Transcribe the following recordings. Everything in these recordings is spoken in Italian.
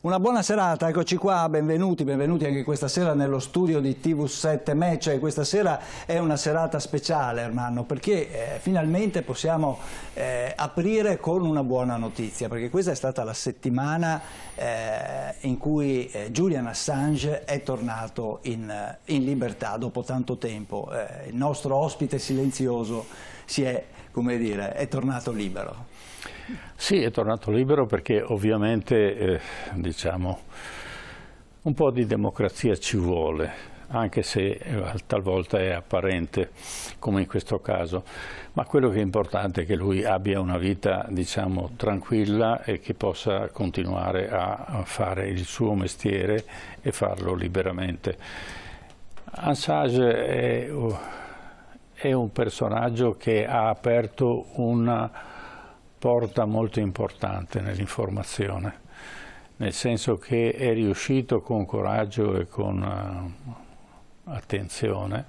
Una buona serata, eccoci qua, benvenuti anche questa sera nello studio di TV7 Match. Questa sera è una serata speciale, Ermanno, perché finalmente possiamo aprire con una buona notizia, perché questa è stata la settimana in cui Julian Assange è tornato in libertà dopo tanto tempo. Il nostro ospite silenzioso è tornato libero. Sì, è tornato libero perché ovviamente diciamo un po' di democrazia ci vuole, anche se talvolta è apparente come in questo caso, ma quello che è importante è che lui abbia una vita diciamo tranquilla e che possa continuare a fare il suo mestiere e farlo liberamente. Assange è un personaggio che ha aperto una porta molto importante nell'informazione, nel senso che è riuscito con coraggio e con attenzione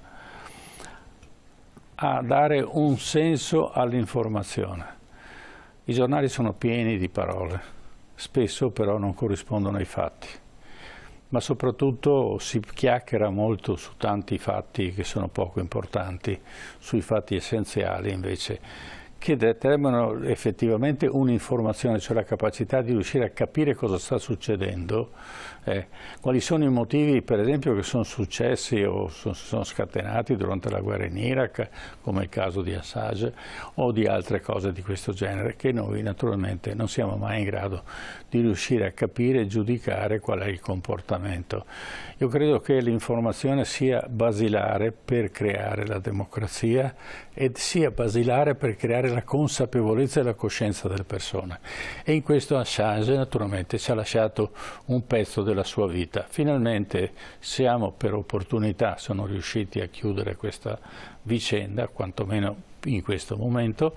a dare un senso all'informazione. I giornali sono pieni di parole, spesso però non corrispondono ai fatti, ma soprattutto si chiacchiera molto su tanti fatti che sono poco importanti, sui fatti essenziali invece che determinano effettivamente un'informazione, cioè la capacità di riuscire a capire cosa sta succedendo, quali sono i motivi per esempio che sono successi o sono scatenati durante la guerra in Iraq, come il caso di Assange, o di altre cose di questo genere, che noi naturalmente non siamo mai in grado di riuscire a capire e giudicare qual è il comportamento. Io credo che l'informazione sia basilare per creare la democrazia e sia basilare per creare la consapevolezza e la coscienza delle persone. E in questo Assange naturalmente ci ha lasciato un pezzo della sua vita. Finalmente per opportunità sono riusciti a chiudere questa vicenda, quantomeno in questo momento,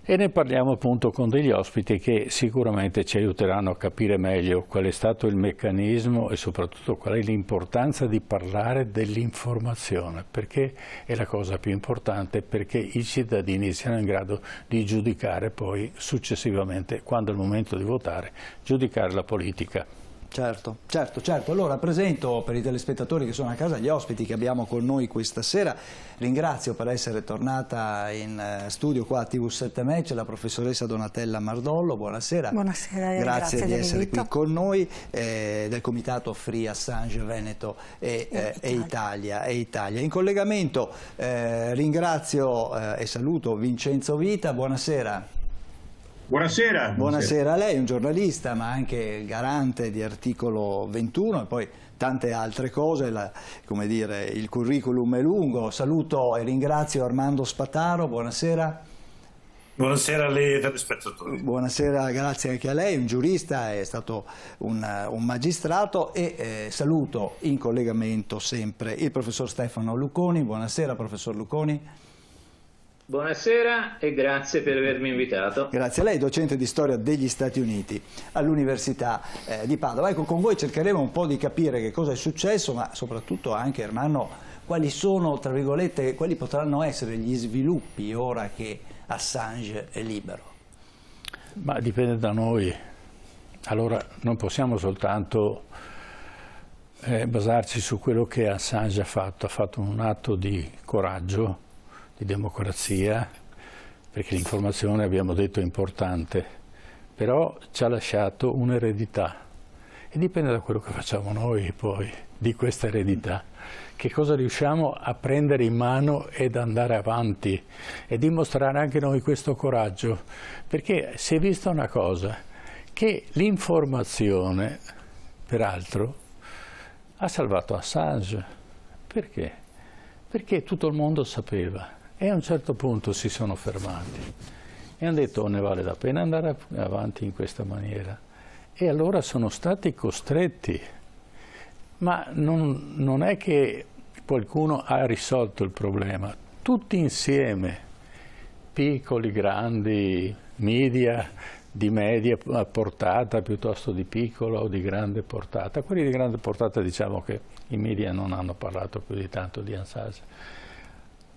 e ne parliamo appunto con degli ospiti che sicuramente ci aiuteranno a capire meglio qual è stato il meccanismo e soprattutto qual è l'importanza di parlare dell'informazione, perché è la cosa più importante, perché i cittadini siano in grado di giudicare poi successivamente, quando è il momento di votare, giudicare la politica. Certo. Allora presento per i telespettatori che sono a casa gli ospiti che abbiamo con noi questa sera. Ringrazio per essere tornata in studio qua a TV7 Match la professoressa Donatella Mardollo. Buonasera. Buonasera, grazie di essere qui con noi, del comitato Free Assange Veneto e Italia. In collegamento ringrazio e saluto Vincenzo Vita. Buonasera. Buonasera. Buonasera a lei, un giornalista ma anche garante di Articolo 21 e poi tante altre cose, come dire, il curriculum è lungo. Saluto e ringrazio Armando Spataro, buonasera. Buonasera a lei telespettatori. Buonasera, grazie anche a lei, un giurista, è stato un magistrato e saluto in collegamento sempre il professor Stefano Luconi. Buonasera professor Luconi. Buonasera e grazie per avermi invitato. Grazie a lei, docente di storia degli Stati Uniti all'Università di Padova. Ecco, con voi cercheremo un po' di capire che cosa è successo, ma soprattutto anche, Ermanno, quali sono, tra virgolette, quali potranno essere gli sviluppi ora che Assange è libero? Ma dipende da noi. Allora non possiamo soltanto basarci su quello che Assange ha fatto un atto di coraggio, di democrazia, perché l'informazione abbiamo detto è importante, però ci ha lasciato un'eredità e dipende da quello che facciamo noi poi di questa eredità, che cosa riusciamo a prendere in mano ed andare avanti e dimostrare anche noi questo coraggio, perché si è vista una cosa, che l'informazione peraltro ha salvato Assange. Perché? Perché tutto il mondo sapeva. E a un certo punto si sono fermati e hanno detto ne vale la pena andare avanti in questa maniera. E allora sono stati costretti, ma non è che qualcuno ha risolto il problema. Tutti insieme, piccoli, grandi, media, di media portata piuttosto di piccola o di grande portata. Quelli di grande portata diciamo che i media non hanno parlato più di tanto di Assange.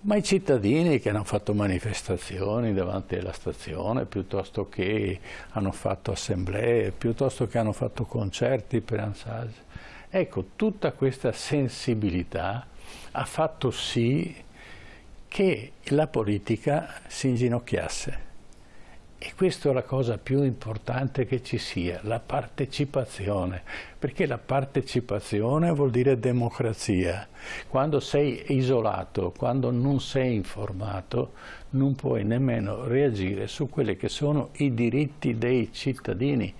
Ma i cittadini che hanno fatto manifestazioni davanti alla stazione, piuttosto che hanno fatto assemblee, piuttosto che hanno fatto concerti per Assange. Ecco, tutta questa sensibilità ha fatto sì che la politica si inginocchiasse. E questa è la cosa più importante che ci sia, la partecipazione, perché la partecipazione vuol dire democrazia. Quando sei isolato, quando non sei informato, non puoi nemmeno reagire su quelli che sono i diritti dei cittadini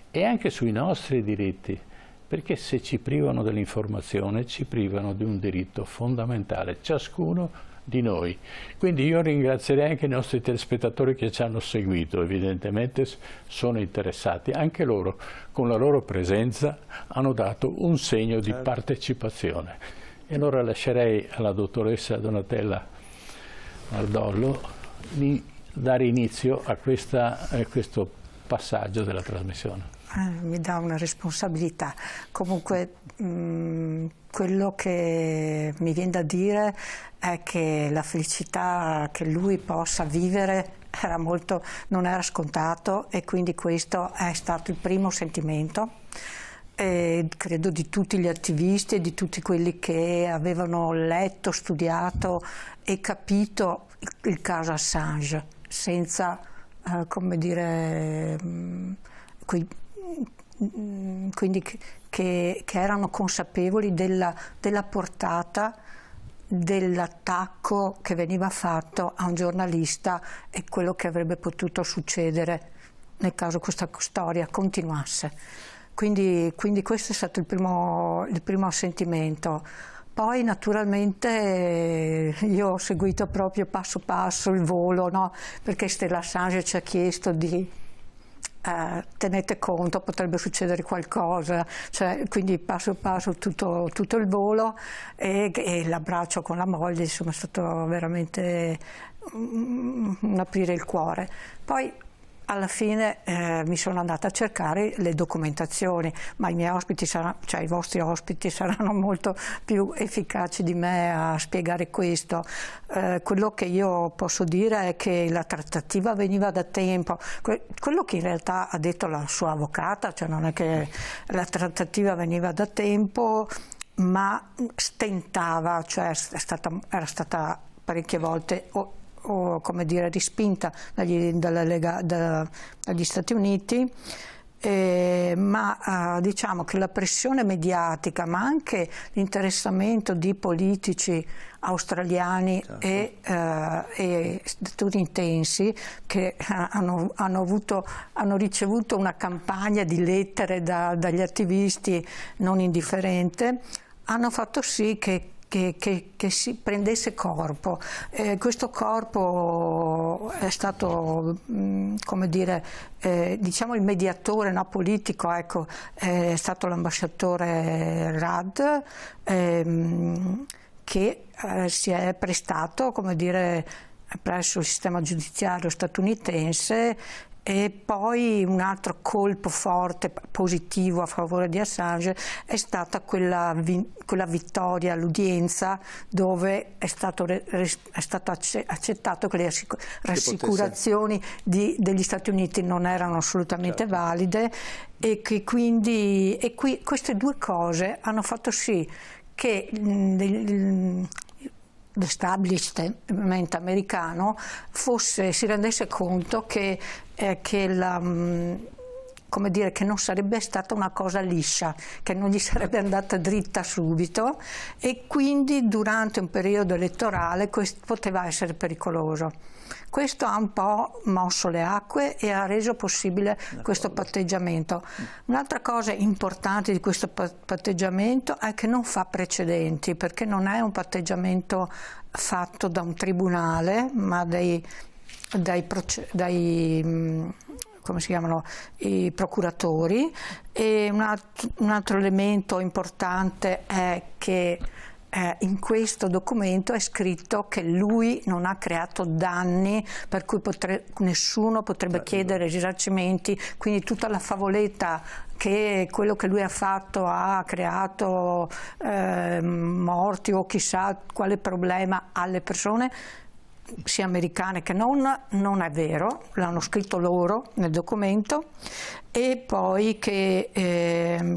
e anche sui nostri diritti, perché se ci privano dell'informazione ci privano di un diritto fondamentale, ciascuno di noi. Quindi io ringrazierei anche i nostri telespettatori che ci hanno seguito, evidentemente sono interessati, anche loro con la loro presenza hanno dato un segno di partecipazione. E allora lascerei alla dottoressa Donatella Nardollo di dare inizio a questo passaggio della trasmissione. Mi dà una responsabilità. Comunque quello che mi viene da dire è che la felicità che lui possa vivere non era scontato, e quindi questo è stato il primo sentimento, credo, di tutti gli attivisti e di tutti quelli che avevano letto, studiato e capito il caso Assange, senza, come dire, quindi che erano consapevoli della portata dell'attacco che veniva fatto a un giornalista e quello che avrebbe potuto succedere nel caso questa storia continuasse. Quindi questo è stato il primo sentimento. Poi naturalmente io ho seguito proprio passo passo il volo, no? Perché Stella Assange ci ha chiesto di tenete conto, potrebbe succedere qualcosa, cioè, quindi passo passo tutto il volo e l'abbraccio con la moglie, insomma è stato veramente un aprire il cuore. Poi alla fine mi sono andata a cercare le documentazioni, ma i miei ospiti cioè i vostri ospiti saranno molto più efficaci di me a spiegare questo. Quello che io posso dire è che la trattativa veniva da tempo. Quello che in realtà ha detto la sua avvocata, cioè non è che la trattativa veniva da tempo, ma stentava, cioè era stata parecchie volte o come dire rispinta dagli Stati Uniti, ma diciamo che la pressione mediatica, ma anche l'interessamento di politici australiani e statunitensi che hanno ricevuto una campagna di lettere dagli attivisti non indifferente, hanno fatto sì che si prendesse corpo. Questo corpo è stato, come dire, diciamo il mediatore, no, politico, ecco, è stato l'ambasciatore Rudd, che si è prestato, come dire, presso il sistema giudiziario statunitense. E poi un altro colpo forte, positivo a favore di Assange è stata quella vittoria all'udienza, dove è stato accettato che le rassicurazioni degli Stati Uniti non erano assolutamente valide, e che quindi queste due cose hanno fatto sì che l'establishment americano si rendesse conto che come dire, che non sarebbe stata una cosa liscia, che non gli sarebbe andata dritta subito, e quindi durante un periodo elettorale poteva essere pericoloso. Questo ha un po' mosso le acque e ha reso possibile questo patteggiamento. Un'altra cosa importante di questo patteggiamento è che non fa precedenti, perché non è un patteggiamento fatto da un tribunale, ma dai come si chiamano, i procuratori. E un altro elemento importante è che in questo documento è scritto che lui non ha creato danni per cui nessuno potrebbe chiedere risarcimenti, quindi tutta la favoletta che quello che lui ha fatto ha creato morti o chissà quale problema alle persone, sia americane che non è vero, l'hanno scritto loro nel documento, e poi che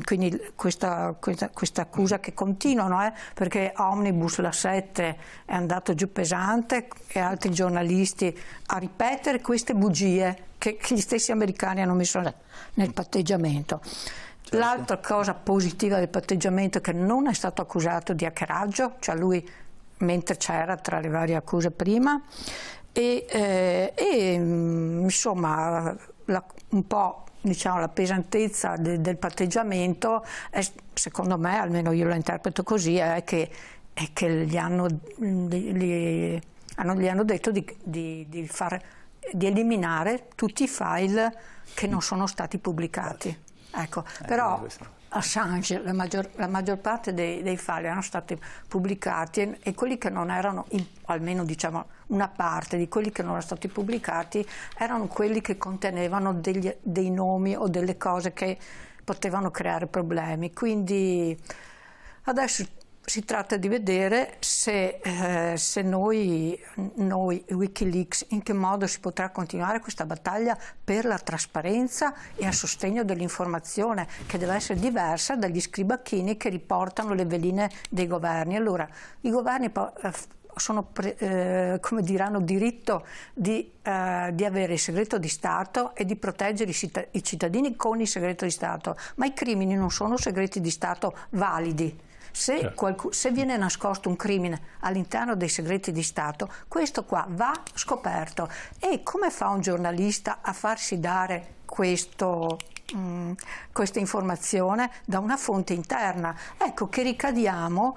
quindi questa accusa che continuano, perché Omnibus, la 7, è andato giù pesante, e altri giornalisti a ripetere queste bugie che gli stessi americani hanno messo nel patteggiamento. Certo. L'altra cosa positiva del patteggiamento è che non è stato accusato di hackeraggio, cioè lui, mentre c'era tra le varie accuse prima, e insomma un po', diciamo, la pesantezza del patteggiamento è, secondo me, almeno io la interpreto così, è che gli hanno detto di eliminare tutti i file che non sono stati pubblicati. Ecco, però Assange, la maggior parte dei file erano stati pubblicati, e quelli che non erano, almeno diciamo una parte di quelli che non erano stati pubblicati, erano quelli che contenevano dei nomi o delle cose che potevano creare problemi. Quindi adesso si tratta di vedere se noi Wikileaks, in che modo si potrà continuare questa battaglia per la trasparenza e a sostegno dell'informazione, che deve essere diversa dagli scribacchini che riportano le veline dei governi. Allora, i governi come diranno, diritto di avere il segreto di Stato e di proteggere i cittadini con il segreto di Stato, ma i crimini non sono segreti di Stato validi. Se viene nascosto un crimine all'interno dei segreti di Stato, questo qua va scoperto. E come fa un giornalista a farsi dare questa informazione da una fonte interna? Ecco che ricadiamo,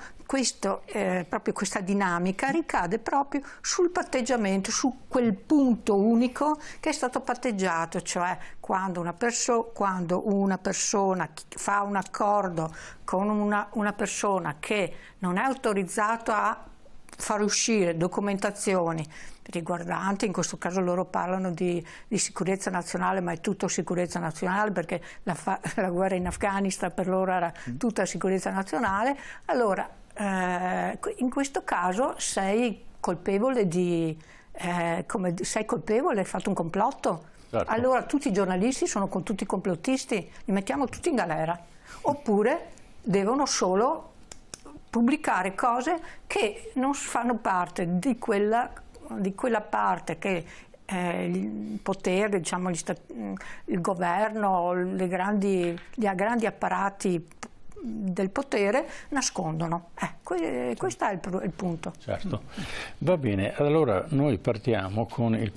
proprio questa dinamica ricade proprio sul patteggiamento, su quel punto unico che è stato patteggiato, cioè quando una persona fa un accordo con una persona che non è autorizzato a far uscire documentazioni riguardanti, in questo caso loro parlano di sicurezza nazionale, ma è tutto sicurezza nazionale, perché la guerra in Afghanistan per loro era tutta sicurezza nazionale. Allora, in questo caso sei colpevole hai fatto un complotto. Certo. Allora tutti i giornalisti sono con tutti i complottisti, li mettiamo tutti in galera, oppure devono solo pubblicare cose che non fanno parte di quella parte che il potere, diciamo, il governo, i grandi apparati del potere nascondono. Questo è il punto. Certo. Va bene, allora noi partiamo con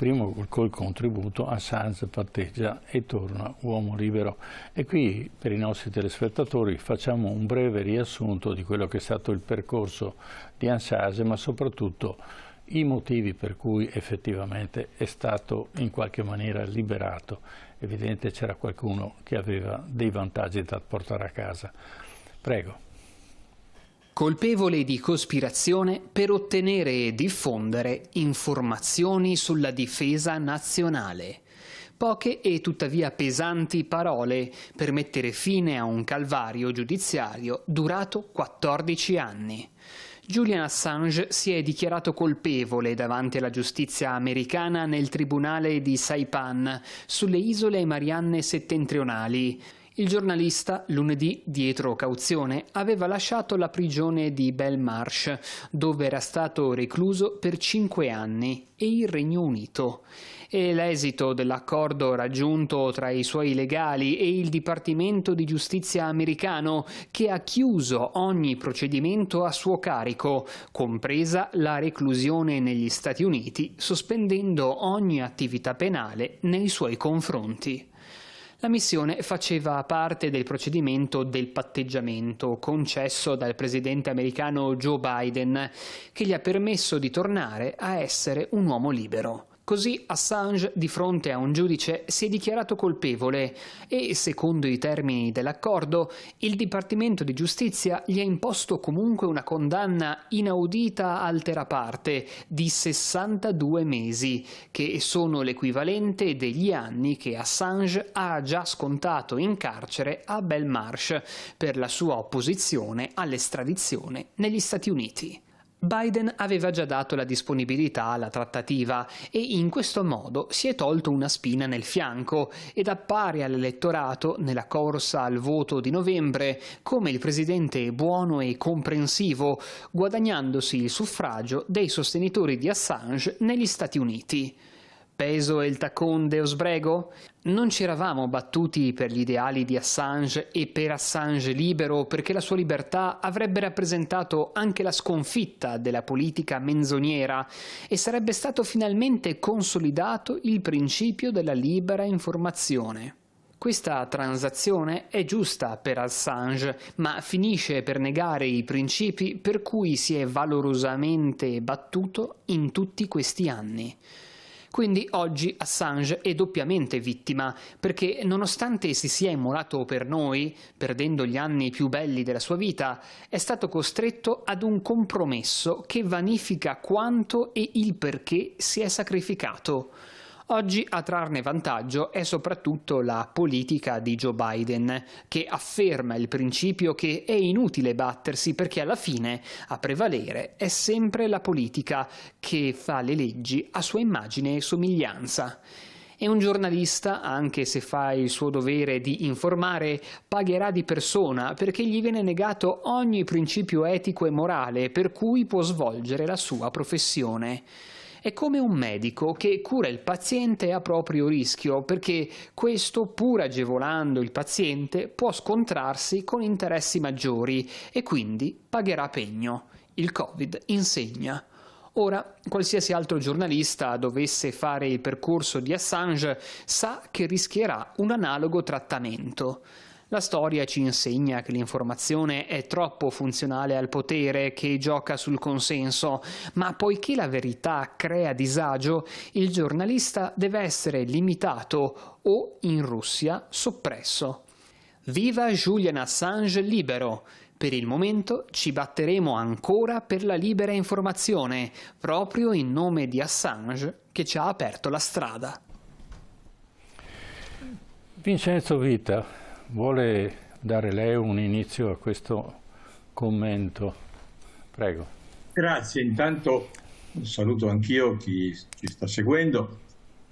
col contributo Assange patteggia e torna uomo libero, e qui per i nostri telespettatori facciamo un breve riassunto di quello che è stato il percorso di Assange, ma soprattutto i motivi per cui effettivamente è stato in qualche maniera liberato. Evidente c'era qualcuno che aveva dei vantaggi da portare a casa. Prego. Colpevole di cospirazione per ottenere e diffondere informazioni sulla difesa nazionale. Poche e tuttavia pesanti parole per mettere fine a un calvario giudiziario durato 14 anni. Julian Assange si è dichiarato colpevole davanti alla giustizia americana nel tribunale di Saipan, sulle isole Marianne settentrionali. Il giornalista, lunedì, dietro cauzione, aveva lasciato la prigione di Belmarsh, dove era stato recluso per 5 anni, e il Regno Unito. E l'esito dell'accordo raggiunto tra i suoi legali e il Dipartimento di Giustizia americano, che ha chiuso ogni procedimento a suo carico, compresa la reclusione negli Stati Uniti, sospendendo ogni attività penale nei suoi confronti. La missione faceva parte del procedimento del patteggiamento concesso dal presidente americano Joe Biden, che gli ha permesso di tornare a essere un uomo libero. Così Assange di fronte a un giudice si è dichiarato colpevole e, secondo i termini dell'accordo, il Dipartimento di Giustizia gli ha imposto comunque una condanna inaudita altera parte di 62 mesi, che sono l'equivalente degli anni che Assange ha già scontato in carcere a Belmarsh per la sua opposizione all'estradizione negli Stati Uniti. Biden aveva già dato la disponibilità alla trattativa e in questo modo si è tolto una spina nel fianco ed appare all'elettorato, nella corsa al voto di novembre, come il presidente buono e comprensivo, guadagnandosi il suffragio dei sostenitori di Assange negli Stati Uniti. Peso e il tacon de Osbrego? Non ci eravamo battuti per gli ideali di Assange e per Assange libero, perché la sua libertà avrebbe rappresentato anche la sconfitta della politica menzognera e sarebbe stato finalmente consolidato il principio della libera informazione. Questa transazione è giusta per Assange, ma finisce per negare i principi per cui si è valorosamente battuto in tutti questi anni. Quindi oggi Assange è doppiamente vittima, perché nonostante si sia immolato per noi, perdendo gli anni più belli della sua vita, è stato costretto ad un compromesso che vanifica quanto e il perché si è sacrificato. Oggi a trarne vantaggio è soprattutto la politica di Joe Biden, che afferma il principio che è inutile battersi perché alla fine a prevalere è sempre la politica che fa le leggi a sua immagine e somiglianza. E un giornalista, anche se fa il suo dovere di informare, pagherà di persona perché gli viene negato ogni principio etico e morale per cui può svolgere la sua professione. È come un medico che cura il paziente a proprio rischio, perché questo, pur agevolando il paziente, può scontrarsi con interessi maggiori e quindi pagherà pegno. Il Covid insegna. Ora, qualsiasi altro giornalista dovesse fare il percorso di Assange sa che rischierà un analogo trattamento. La storia ci insegna che l'informazione è troppo funzionale al potere che gioca sul consenso, ma poiché la verità crea disagio, il giornalista deve essere limitato o, in Russia, soppresso. Viva Julian Assange libero! Per il momento ci batteremo ancora per la libera informazione, proprio in nome di Assange che ci ha aperto la strada. Vincenzo Vita, vuole dare lei un inizio a questo commento? Prego. Grazie, intanto saluto anch'io chi ci sta seguendo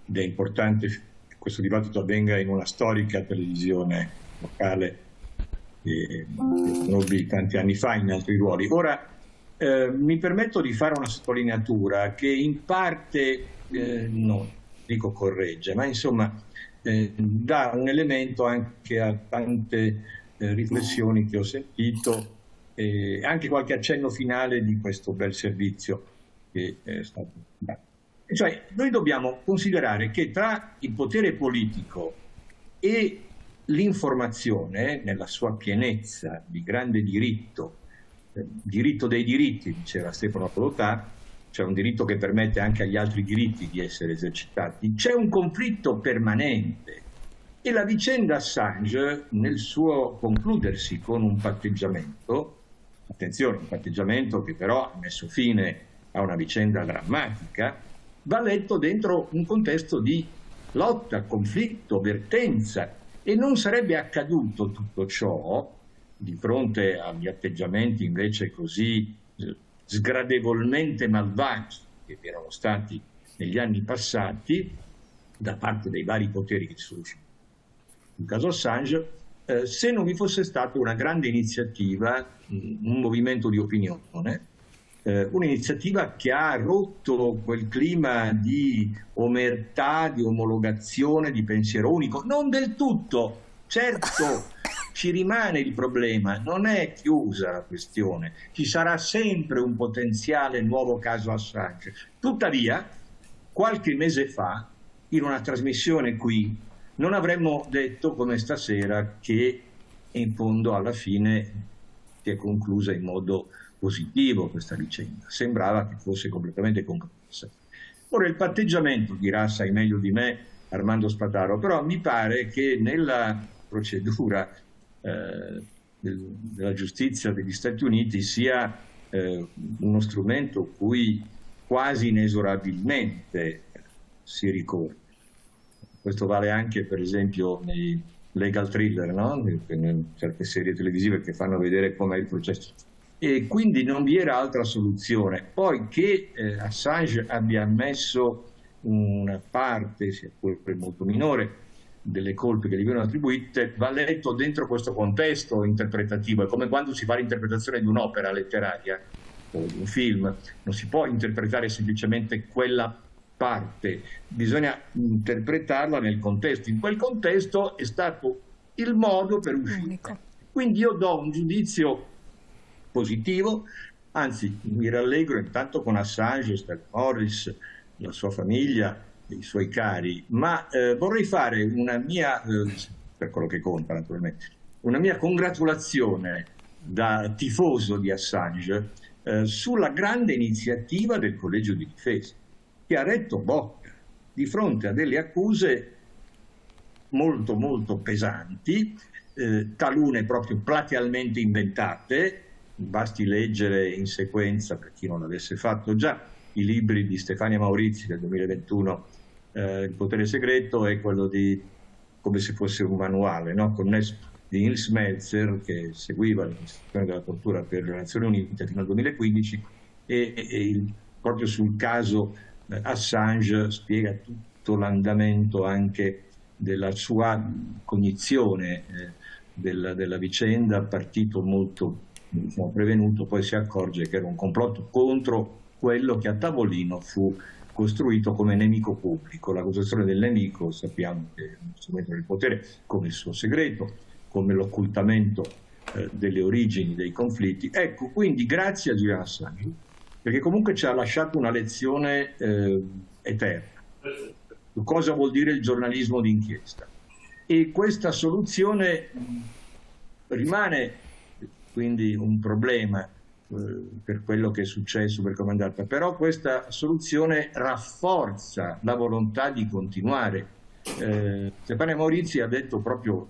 ed è importante che questo dibattito avvenga in una storica televisione locale che conobbi tanti anni fa in altri ruoli. Ora mi permetto di fare una sottolineatura che in parte non dico corregge, ma insomma dà un elemento anche a tante riflessioni che ho sentito e anche qualche accenno finale di questo bel servizio che è stato dato. Cioè, noi dobbiamo considerare che tra il potere politico e l'informazione, nella sua pienezza di grande diritto, diritto dei diritti, diceva Stefano Rodotà, c'è un diritto che permette anche agli altri diritti di essere esercitati, c'è un conflitto permanente e la vicenda Assange, nel suo concludersi con un patteggiamento, attenzione, un patteggiamento che però ha messo fine a una vicenda drammatica, va letto dentro un contesto di lotta, conflitto, vertenza, e non sarebbe accaduto tutto ciò di fronte agli atteggiamenti invece così sgradevolmente malvagi che erano stati negli anni passati da parte dei vari poteri che sono usciti. In caso Assange, se non vi fosse stata una grande iniziativa, un movimento di opinione, un'iniziativa che ha rotto quel clima di omertà, di omologazione, di pensiero unico, non del tutto, certo. Ci rimane il problema, non è chiusa la questione, ci sarà sempre un potenziale nuovo caso Assange. Tuttavia, qualche mese fa, in una trasmissione qui, non avremmo detto come stasera che in fondo alla fine si è conclusa in modo positivo questa vicenda. Sembrava che fosse completamente conclusa. Ora il patteggiamento, dirà sai meglio di me Armando Spataro, però mi pare che nella procedura della giustizia degli Stati Uniti sia uno strumento cui quasi inesorabilmente si ricorre. Questo vale anche per esempio nei legal thriller, no? In certe serie televisive che fanno vedere com'è il processo. E quindi non vi era altra soluzione. Poi che Assange abbia ammesso una parte, sia pure molto minore, delle colpe che gli vengono attribuite, va letto dentro questo contesto interpretativo. È come quando si fa l'interpretazione di un'opera letteraria o di un film, non si può interpretare semplicemente quella parte, bisogna interpretarla nel contesto. In quel contesto è stato il modo per uscire. Quindi io do un giudizio positivo, anzi mi rallegro intanto con Assange, Stella Morris, la sua famiglia, i suoi cari, ma vorrei fare una mia, per quello che conta naturalmente, una mia congratulazione da tifoso di Assange sulla grande iniziativa del Collegio di Difesa, che ha retto botta di fronte a delle accuse molto molto pesanti, talune proprio platealmente inventate. Basti leggere in sequenza, per chi non l'avesse fatto già, i libri di Stefania Maurizi del 2021, Il potere segreto, e quello di come se fosse un manuale, no? Connesso, di Nils Melzer, che seguiva l'Istituzione della tortura per le Nazioni Unite fino al 2015, proprio sul caso Assange spiega tutto l'andamento anche della sua cognizione della vicenda, partito molto prevenuto, poi si accorge che era un complotto contro quello che a tavolino fu costruito come nemico pubblico. L'accusazione del nemico sappiamo che è uno strumento del potere, come il suo segreto, come l'occultamento delle origini dei conflitti. Ecco, quindi grazie a Julian Assange, perché comunque ci ha lasciato una lezione eterna su cosa vuol dire il giornalismo d'inchiesta. E questa soluzione rimane quindi un problema per quello che è successo, per come è andata, però questa soluzione rafforza la volontà di continuare. Stefania Maurizi ha detto proprio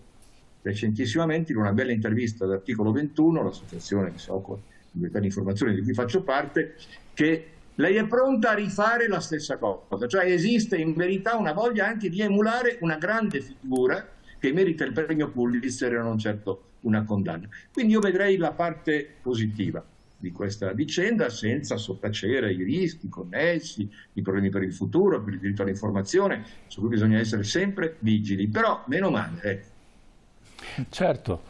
recentissimamente in una bella intervista all'Articolo 21, l'associazione che si occupa di libertà di informazione di cui faccio parte, che lei è pronta a rifare la stessa cosa, cioè esiste in verità una voglia anche di emulare una grande figura che merita il premio Pulitzer e non certo una condanna. Quindi io vedrei la parte positiva di questa vicenda, senza sottacere i rischi connessi, i problemi per il futuro, per il diritto all'informazione, su cui bisogna essere sempre vigili, però meno male. Certo,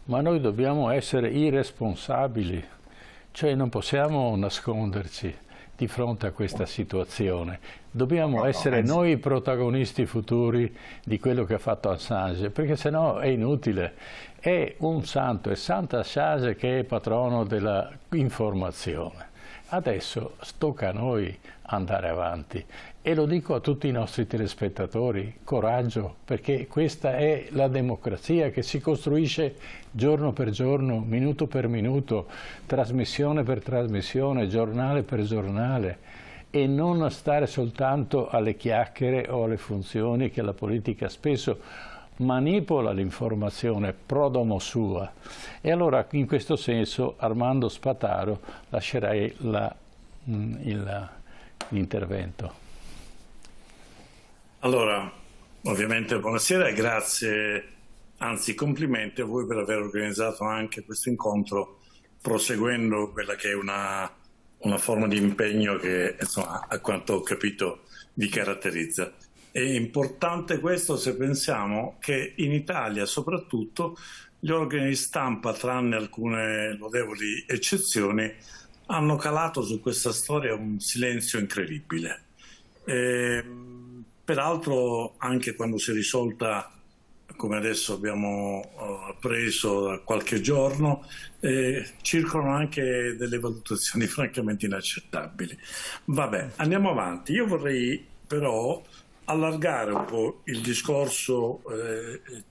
ma noi dobbiamo essere irresponsabili, cioè non possiamo nasconderci di fronte a questa situazione. Dobbiamo essere noi i protagonisti futuri di quello che ha fatto Assange, perché sennò è inutile. È un santo, è Santo Assange che è patrono dell'informazione. Adesso tocca a noi andare avanti e lo dico a tutti i nostri telespettatori, coraggio, perché questa è la democrazia che si costruisce giorno per giorno, minuto per minuto, trasmissione per trasmissione, giornale per giornale, e non stare soltanto alle chiacchiere o alle funzioni che la politica spesso manipola l'informazione pro domo sua. E allora in questo senso Armando Spataro lascerei l'intervento. Allora, ovviamente buonasera e grazie, anzi complimenti a voi per aver organizzato anche questo incontro, proseguendo quella che è una forma di impegno che, insomma, a quanto ho capito vi caratterizza. È importante questo se pensiamo che in Italia soprattutto gli organi di stampa, tranne alcune lodevoli eccezioni, hanno calato su questa storia un silenzio incredibile. Peraltro anche quando si è risolta, come adesso abbiamo appreso da qualche giorno, circolano anche delle valutazioni francamente inaccettabili. Vabbè, andiamo avanti. Io vorrei però allargare un po' il discorso,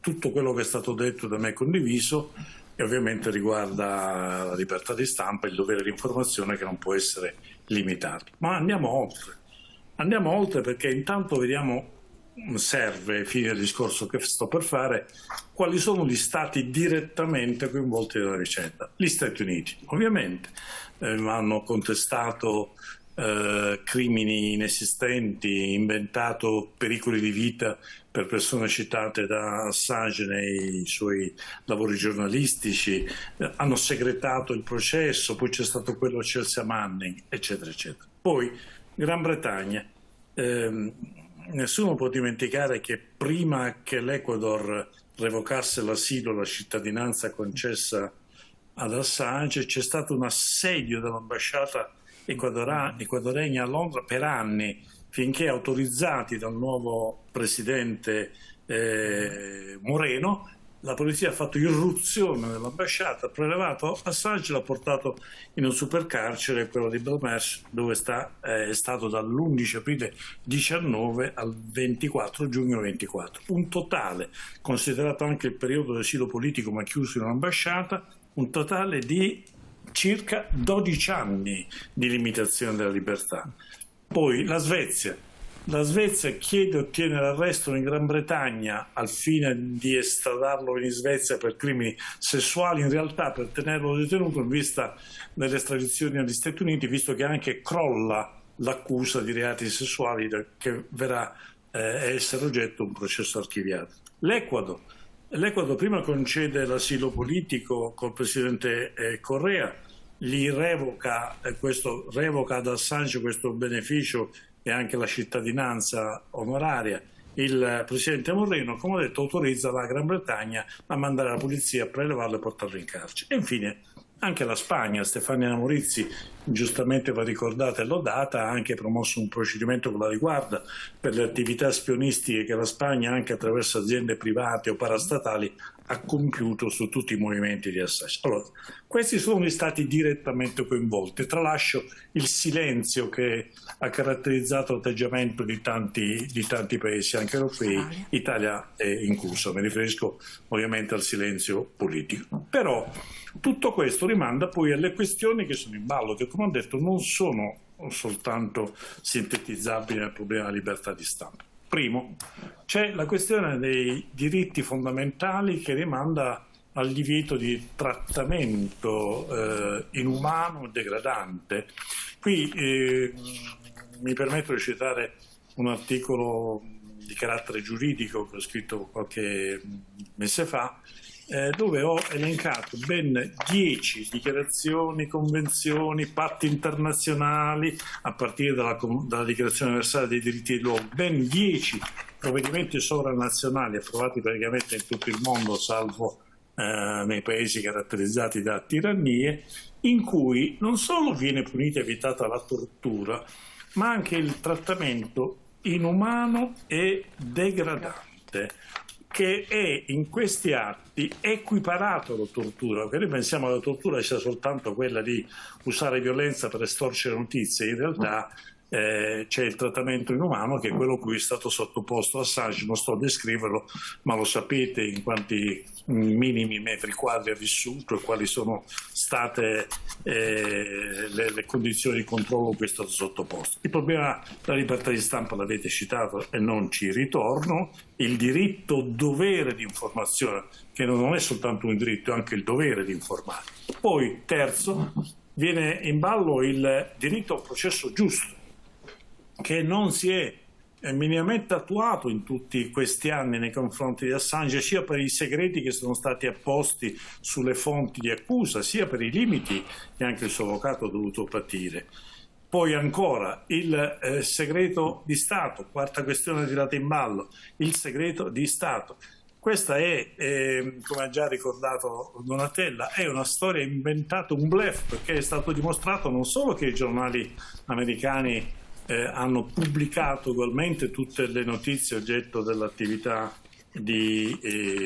tutto quello che è stato detto da me condiviso, e ovviamente riguarda la libertà di stampa e il dovere di informazione che non può essere limitato. Ma andiamo oltre. Andiamo oltre perché intanto vediamo, serve, fine del discorso che sto per fare, quali sono gli stati direttamente coinvolti nella vicenda. Gli Stati Uniti, ovviamente, hanno contestato crimini inesistenti, inventato pericoli di vita per persone citate da Assange nei suoi lavori giornalistici, hanno segretato il processo, poi c'è stato quello Chelsea Manning, eccetera, eccetera. Poi, Gran Bretagna. Nessuno può dimenticare che prima che l'Ecuador revocasse l'asilo, la cittadinanza concessa ad Assange, c'è stato un assedio dell'ambasciata ecuadoregna a Londra per anni, finché autorizzati dal nuovo presidente Moreno, la polizia ha fatto irruzione nell'ambasciata, ha prelevato Assange, l'ha portato in un supercarcere, quello di Belmarsh, dove è stato dall'11 aprile 19 al 24 giugno 24. Un totale, considerato anche il periodo di asilo politico ma chiuso in un'ambasciata, un totale di circa 12 anni di limitazione della libertà. Poi la Svezia chiede e ottiene l'arresto in Gran Bretagna al fine di estradarlo in Svezia per crimini sessuali, in realtà per tenerlo detenuto in vista delle estradizioni agli Stati Uniti, visto che anche crolla l'accusa di reati sessuali che verrà a essere oggetto di un processo archiviato. L'Ecuador prima concede l'asilo politico col presidente Correa, gli revoca ad Assange questo beneficio e anche la cittadinanza onoraria. Il presidente Moreno, come ho detto, autorizza la Gran Bretagna a mandare la polizia a prelevarlo e portarlo in carcere. E infine anche la Spagna, Stefania Morizzi, giustamente va ricordata e lodata, ha anche promosso un procedimento che la riguarda per le attività spionistiche che la Spagna, anche attraverso aziende private o parastatali, ha compiuto su tutti i movimenti di Assange. Allora, questi sono gli stati direttamente coinvolti. Tralascio il silenzio che ha caratterizzato l'atteggiamento di tanti paesi, anche europei, Italia è incluso. Mi riferisco ovviamente al silenzio politico. Però tutto questo rimanda poi alle questioni che sono in ballo, che come ho detto non sono soltanto sintetizzabili nel problema della libertà di stampa. Primo, c'è la questione dei diritti fondamentali che rimanda al divieto di trattamento inumano e degradante. Qui mi permetto di citare un articolo di carattere giuridico che ho scritto qualche mese fa, dove ho elencato ben 10 dichiarazioni, convenzioni, patti internazionali, a partire dalla Dichiarazione universale dei diritti dell'uomo, ben 10 provvedimenti sovranazionali approvati praticamente in tutto il mondo, salvo nei paesi caratterizzati da tirannie, in cui non solo viene punita e evitata la tortura, ma anche il trattamento inumano e degradante, che è in questi atti equiparato alla tortura, perché noi pensiamo alla tortura sia soltanto quella di usare violenza per estorcere notizie, in realtà c'è il trattamento inumano che è quello a cui è stato sottoposto Assange, non sto a descriverlo, ma lo sapete in quanti minimi metri quadri ha vissuto e quali sono state le condizioni di controllo a cui è stato sottoposto. Il problema della libertà di stampa l'avete citato e non ci ritorno, il diritto-dovere di informazione, che non è soltanto un diritto, è anche il dovere di informare. Poi, terzo, viene in ballo il diritto al processo giusto, che non si è minimamente attuato in tutti questi anni nei confronti di Assange, sia per i segreti che sono stati apposti sulle fonti di accusa, sia per i limiti che anche il suo avvocato ha dovuto patire. Poi ancora il segreto di Stato, quarta questione tirata in ballo, il segreto di Stato. Questa è, come ha già ricordato Donatella, è una storia inventata, un bluff, perché è stato dimostrato non solo che i giornali americani hanno pubblicato ugualmente tutte le notizie oggetto dell'attività di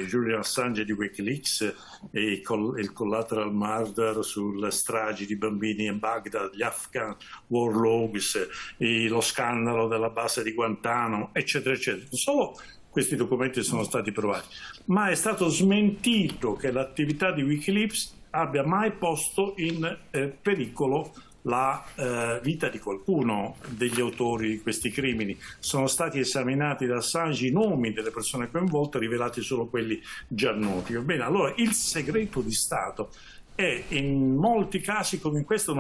Julian Assange e di Wikileaks, il collateral murder sulle stragi di bambini in Baghdad, gli Afghan war logs, lo scandalo della base di Guantanamo, eccetera, eccetera. Non solo questi documenti sono stati provati, ma è stato smentito che l'attività di Wikileaks abbia mai posto in pericolo la vita di qualcuno degli autori di questi crimini. Sono stati esaminati da Assange i nomi delle persone coinvolte, rivelati solo quelli già noti. Va bene? Allora il segreto di Stato è in molti casi come in questo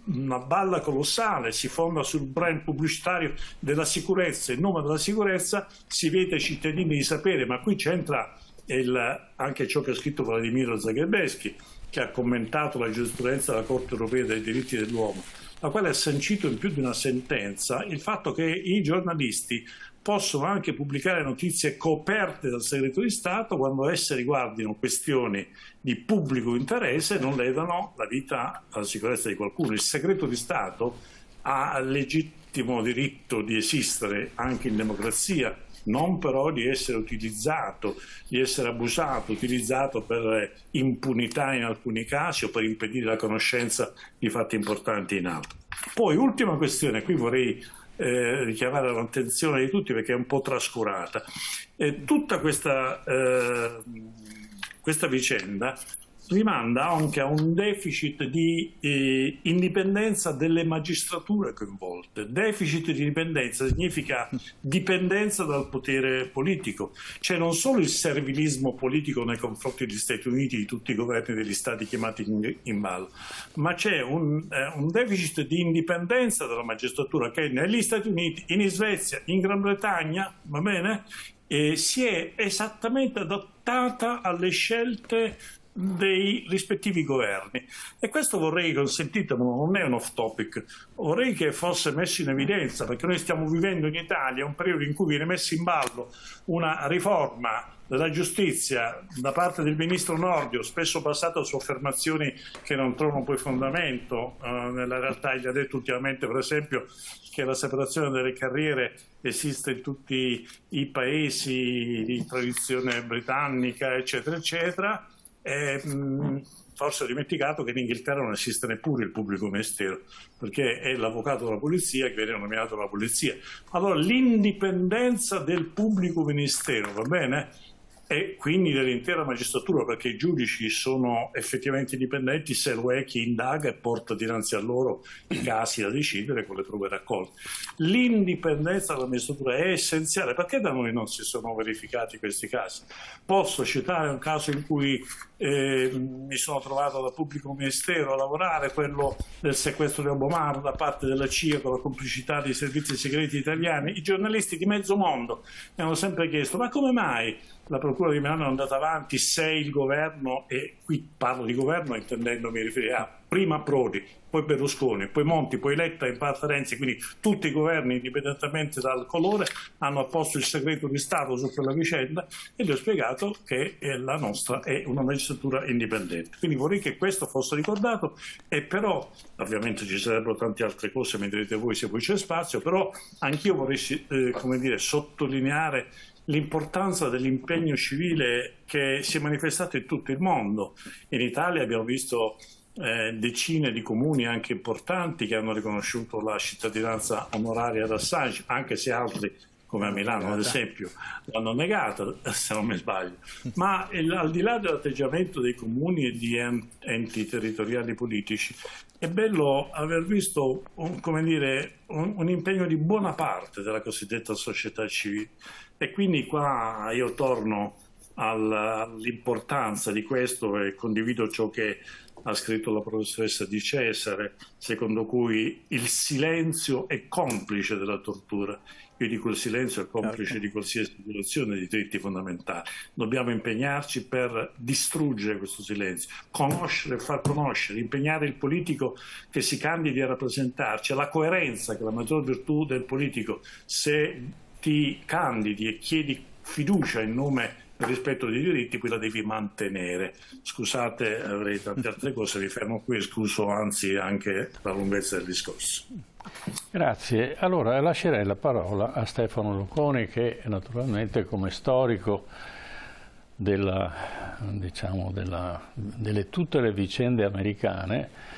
una balla colossale, si fonda sul brand pubblicitario della sicurezza. In nome della sicurezza si vieta ai cittadini di sapere, ma qui c'entra anche ciò che ha scritto Vladimiro Zagrebelsky, che ha commentato la giurisprudenza della Corte Europea dei Diritti dell'Uomo, la quale ha sancito in più di una sentenza il fatto che i giornalisti possono anche pubblicare notizie coperte dal segreto di Stato quando esse riguardino questioni di pubblico interesse e non ledano la vita, la sicurezza di qualcuno. Il segreto di Stato ha legittimo diritto di esistere anche in democrazia, non però di essere utilizzato, di essere abusato, utilizzato per impunità in alcuni casi o per impedire la conoscenza di fatti importanti in altri. Poi, ultima questione, qui vorrei richiamare l'attenzione di tutti perché è un po' trascurata. Tutta questa vicenda rimanda anche a un deficit di indipendenza delle magistrature coinvolte. Deficit di indipendenza significa dipendenza dal potere politico. C'è non solo il servilismo politico nei confronti degli Stati Uniti, di tutti i governi degli Stati chiamati in ballo, ma c'è un deficit di indipendenza della magistratura che negli Stati Uniti, in Svezia, in Gran Bretagna, va bene? Si è esattamente adattata alle scelte dei rispettivi governi, e questo vorrei, consentitemelo, non è un off topic, vorrei che fosse messo in evidenza, perché noi stiamo vivendo in Italia un periodo in cui viene messa in ballo una riforma della giustizia da parte del ministro Nordio, spesso basata su affermazioni che non trovano poi fondamento nella realtà. Gli ha detto ultimamente, per esempio, che la separazione delle carriere esiste in tutti i paesi di tradizione britannica, eccetera, eccetera. Forse ho dimenticato che in Inghilterra non esiste neppure il pubblico ministero, perché è l'avvocato della polizia che viene nominato dalla polizia. Allora l'indipendenza del pubblico ministero, va bene? E quindi dell'intera magistratura, perché i giudici sono effettivamente indipendenti se lo è chi indaga e porta dinanzi a loro i casi da decidere con le prove raccolte. L'indipendenza della magistratura è essenziale. Perché da noi non si sono verificati questi casi? Posso citare un caso in cui mi sono trovato da pubblico ministero a lavorare, quello del sequestro di Obomar da parte della CIA con la complicità dei servizi segreti italiani. I giornalisti di mezzo mondo mi hanno sempre chiesto: ma come mai la Procura di Milano è andata avanti se il governo, e qui parlo di governo intendendomi riferire a prima Prodi, poi Berlusconi, poi Monti, poi Letta, in parte Renzi, quindi tutti i governi, indipendentemente dal colore, hanno apposto il segreto di Stato su quella vicenda, e gli ho spiegato che la nostra è una magistratura indipendente. Quindi vorrei che questo fosse ricordato, e però ovviamente ci sarebbero tante altre cose, mi direte voi se poi c'è spazio, però anch'io vorrei sottolineare l'importanza dell'impegno civile che si è manifestato in tutto il mondo. In Italia abbiamo visto decine di comuni anche importanti che hanno riconosciuto la cittadinanza onoraria ad Assange, anche se altri, come a Milano ad esempio, l'hanno negata, se non mi sbaglio. Ma al di là dell'atteggiamento dei comuni e di enti territoriali politici, è bello aver visto un impegno di buona parte della cosiddetta società civile. E quindi qua io torno all'importanza di questo e condivido ciò che ha scritto la professoressa Di Cesare, secondo cui il silenzio è complice della tortura. Io dico il silenzio è complice di qualsiasi violazione dei diritti fondamentali. Dobbiamo impegnarci per distruggere questo silenzio, conoscere e far conoscere, impegnare il politico che si candidi a rappresentarci, alla coerenza, che è la maggior virtù del politico. Se ti candidi e chiedi fiducia in nome del rispetto dei diritti, poi la devi mantenere. Scusate, avrei tante altre cose, mi fermo qui, scuso anzi anche la lunghezza del discorso. Grazie. Allora lascerei la parola a Stefano Luconi, che naturalmente come storico delle tutte le vicende americane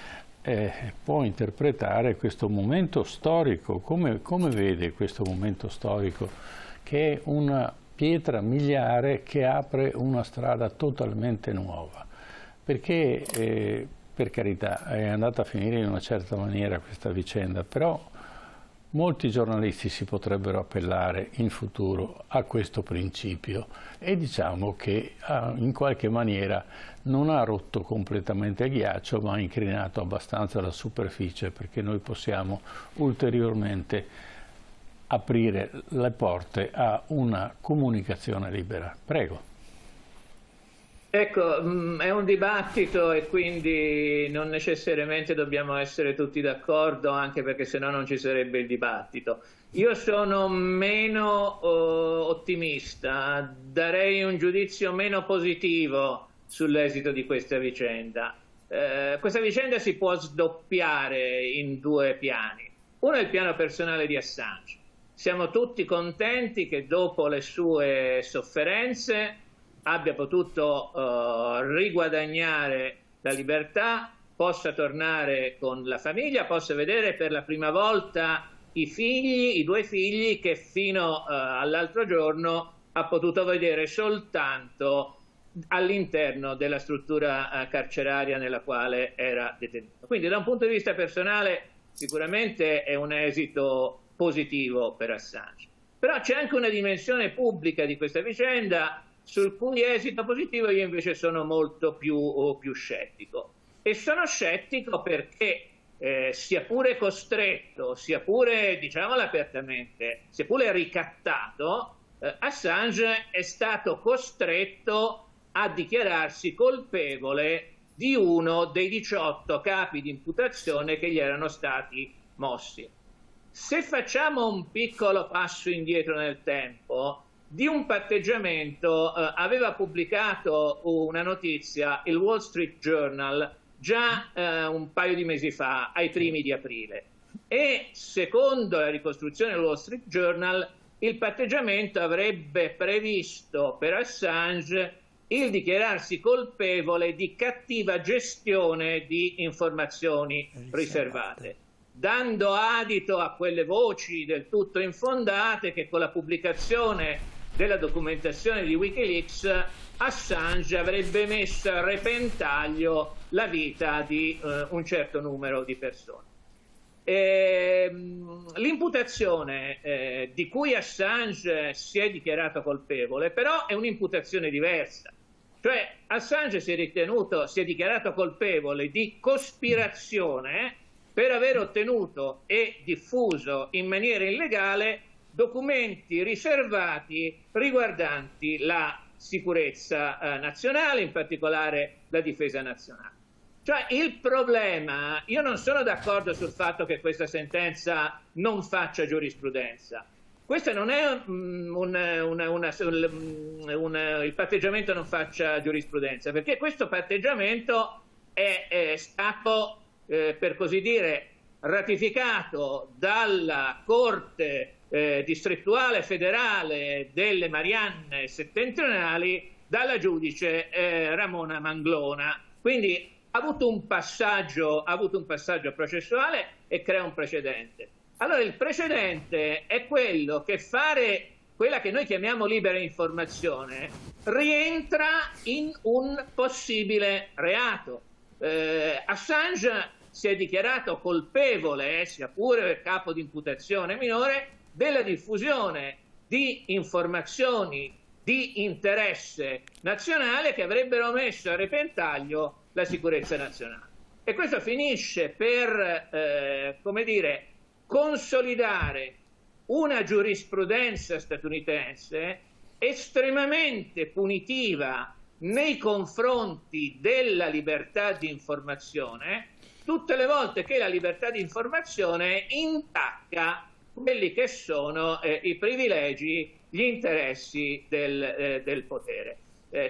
può interpretare questo momento storico. Come vede questo momento storico, che è una pietra miliare che apre una strada totalmente nuova? Perché Per carità, è andata a finire in una certa maniera questa vicenda, però molti giornalisti si potrebbero appellare in futuro a questo principio e diciamo che in qualche maniera non ha rotto completamente il ghiaccio, ma ha incrinato abbastanza la superficie, perché noi possiamo ulteriormente aprire le porte a una comunicazione libera. Prego. Ecco, è un dibattito e quindi non necessariamente dobbiamo essere tutti d'accordo, anche perché sennò non ci sarebbe il dibattito. Io sono meno ottimista, darei un giudizio meno positivo sull'esito di questa vicenda. Questa vicenda si può sdoppiare in due piani. Uno è il piano personale di Assange. Siamo tutti contenti che dopo le sue sofferenze abbia potuto riguadagnare la libertà, possa tornare con la famiglia, possa vedere per la prima volta i due figli che fino all'altro giorno ha potuto vedere soltanto all'interno della struttura carceraria nella quale era detenuto. Quindi da un punto di vista personale sicuramente è un esito positivo per Assange. Però c'è anche una dimensione pubblica di questa vicenda sul cui esito positivo io invece sono molto più scettico. E sono scettico perché sia pure costretto, sia pure, diciamolo apertamente, sia pure ricattato, Assange è stato costretto a dichiararsi colpevole di uno dei 18 capi di imputazione che gli erano stati mossi. Se facciamo un piccolo passo indietro nel tempo, di un patteggiamento aveva pubblicato una notizia il Wall Street Journal già un paio di mesi fa, ai primi di aprile, e secondo la ricostruzione del Wall Street Journal il patteggiamento avrebbe previsto per Assange il dichiararsi colpevole di cattiva gestione di informazioni riservate, dando adito a quelle voci del tutto infondate che con la pubblicazione della documentazione di Wikileaks Assange avrebbe messo a repentaglio la vita di un certo numero di persone. L'imputazione di cui Assange si è dichiarato colpevole però è un'imputazione diversa. Cioè Assange si è dichiarato colpevole di cospirazione per aver ottenuto e diffuso in maniera illegale documenti riservati riguardanti la sicurezza nazionale, in particolare la difesa nazionale. Cioè il problema, io non sono d'accordo sul fatto che questa sentenza non faccia giurisprudenza. Questa non è il patteggiamento non faccia giurisprudenza, perché questo patteggiamento è stato, per così dire, ratificato dalla Corte distrettuale federale delle Marianne settentrionali dalla giudice Ramona Manglona. Quindi ha avuto un passaggio processuale e crea un precedente. Allora il precedente è quello che fare quella che noi chiamiamo libera informazione rientra in un possibile reato. Assange si è dichiarato colpevole, sia pure capo di imputazione minore, della diffusione di informazioni di interesse nazionale che avrebbero messo a repentaglio la sicurezza nazionale. E questo finisce per, come dire, consolidare una giurisprudenza statunitense estremamente punitiva nei confronti della libertà di informazione, tutte le volte che la libertà di informazione intacca quelli che sono i privilegi, gli interessi del potere.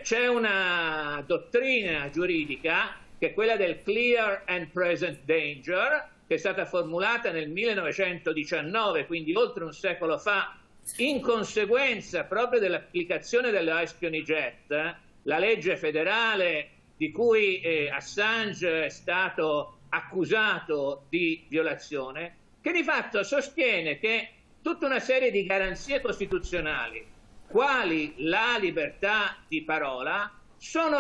C'è una dottrina giuridica che è quella del clear and present danger, che è stata formulata nel 1919, quindi oltre un secolo fa, in conseguenza proprio dell'applicazione dell'Espionage Act, la legge federale di cui Assange è stato accusato di violazione, che di fatto sostiene che tutta una serie di garanzie costituzionali, quali la libertà di parola, sono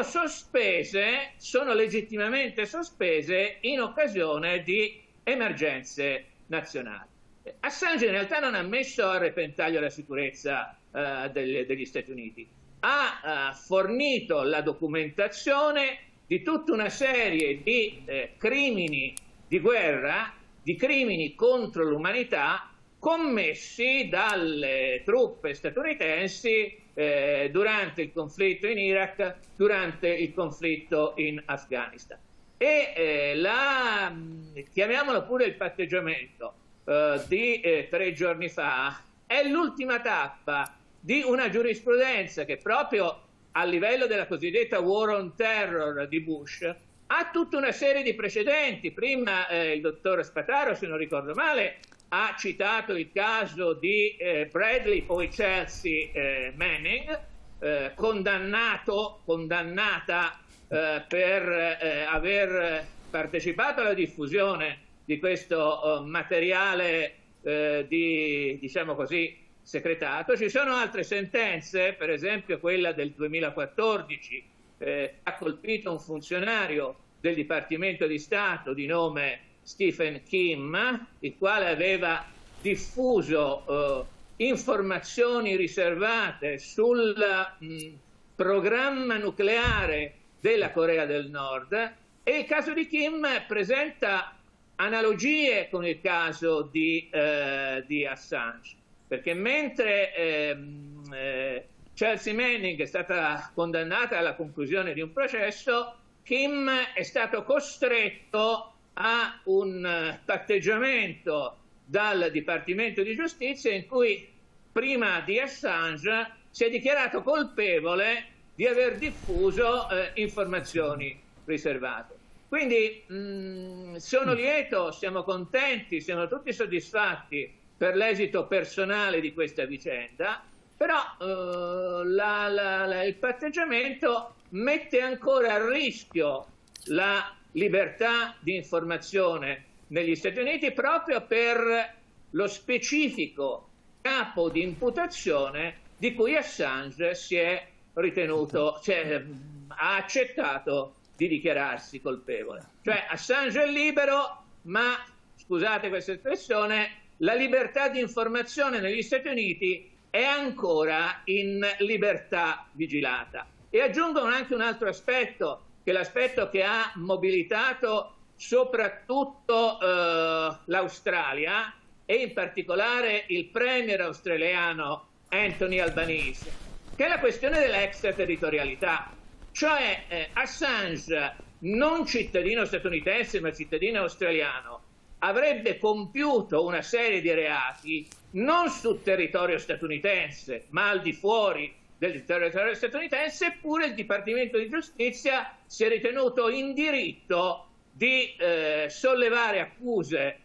legittimamente sospese in occasione di emergenze nazionali. Assange in realtà non ha messo a repentaglio la sicurezza degli Stati Uniti, ha fornito la documentazione di tutta una serie di crimini di guerra, di crimini contro l'umanità commessi dalle truppe statunitensi durante il conflitto in Iraq, durante il conflitto in Afghanistan. E chiamiamolo pure il patteggiamento di 3 giorni fa, è l'ultima tappa di una giurisprudenza che proprio a livello della cosiddetta War on Terror di Bush ha tutta una serie di precedenti. Prima il dottor Spataro, se non ricordo male, ha citato il caso di Bradley, poi Chelsea Manning, condannata per aver partecipato alla diffusione di questo materiale diciamo così, segretato. Ci sono altre sentenze, per esempio quella del 2014, ha colpito un funzionario del Dipartimento di Stato di nome Stephen Kim, il quale aveva diffuso informazioni riservate sul programma nucleare della Corea del Nord, e il caso di Kim presenta analogie con il caso di Assange, perché mentre Chelsea Manning è stata condannata alla conclusione di un processo, Kim è stato costretto a un patteggiamento dal Dipartimento di Giustizia in cui prima di Assange si è dichiarato colpevole di aver diffuso informazioni riservate. Quindi sono lieto, siamo contenti, siamo tutti soddisfatti per l'esito personale di questa vicenda, però il patteggiamento mette ancora a rischio la libertà di informazione negli Stati Uniti proprio per lo specifico capo di imputazione di cui Assange si è ritenuto, ha accettato di dichiararsi colpevole. Cioè Assange è libero, ma, scusate questa espressione, la libertà di informazione negli Stati Uniti è ancora in libertà vigilata. E aggiungo anche un altro aspetto, che è l'aspetto che ha mobilitato soprattutto l'Australia e in particolare il premier australiano Anthony Albanese, che è la questione dell'extraterritorialità. Cioè Assange, non cittadino statunitense ma cittadino australiano, avrebbe compiuto una serie di reati non sul territorio statunitense ma al di fuori del territorio statunitense, eppure il Dipartimento di Giustizia si è ritenuto in diritto di sollevare accuse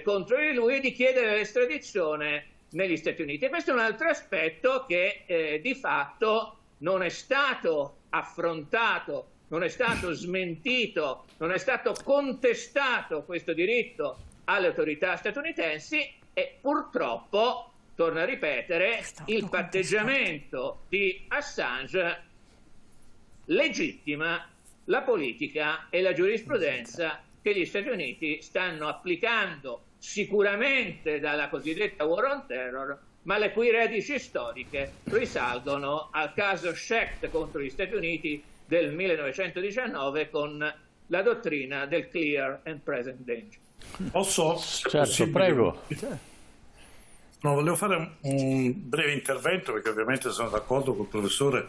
contro di lui e di chiedere l'estradizione negli Stati Uniti. E questo è un altro aspetto che di fatto non è stato affrontato, non è stato smentito, non è stato contestato questo diritto alle autorità statunitensi, e purtroppo, torno a ripetere, il patteggiamento di Assange legittima la politica e la giurisprudenza che gli Stati Uniti stanno applicando sicuramente dalla cosiddetta War on Terror, ma le cui radici storiche risalgono al caso Schecht contro gli Stati Uniti del 1919 con la dottrina del clear and present danger. Posso? Certo, prego. No, volevo fare un breve intervento perché ovviamente sono d'accordo col professore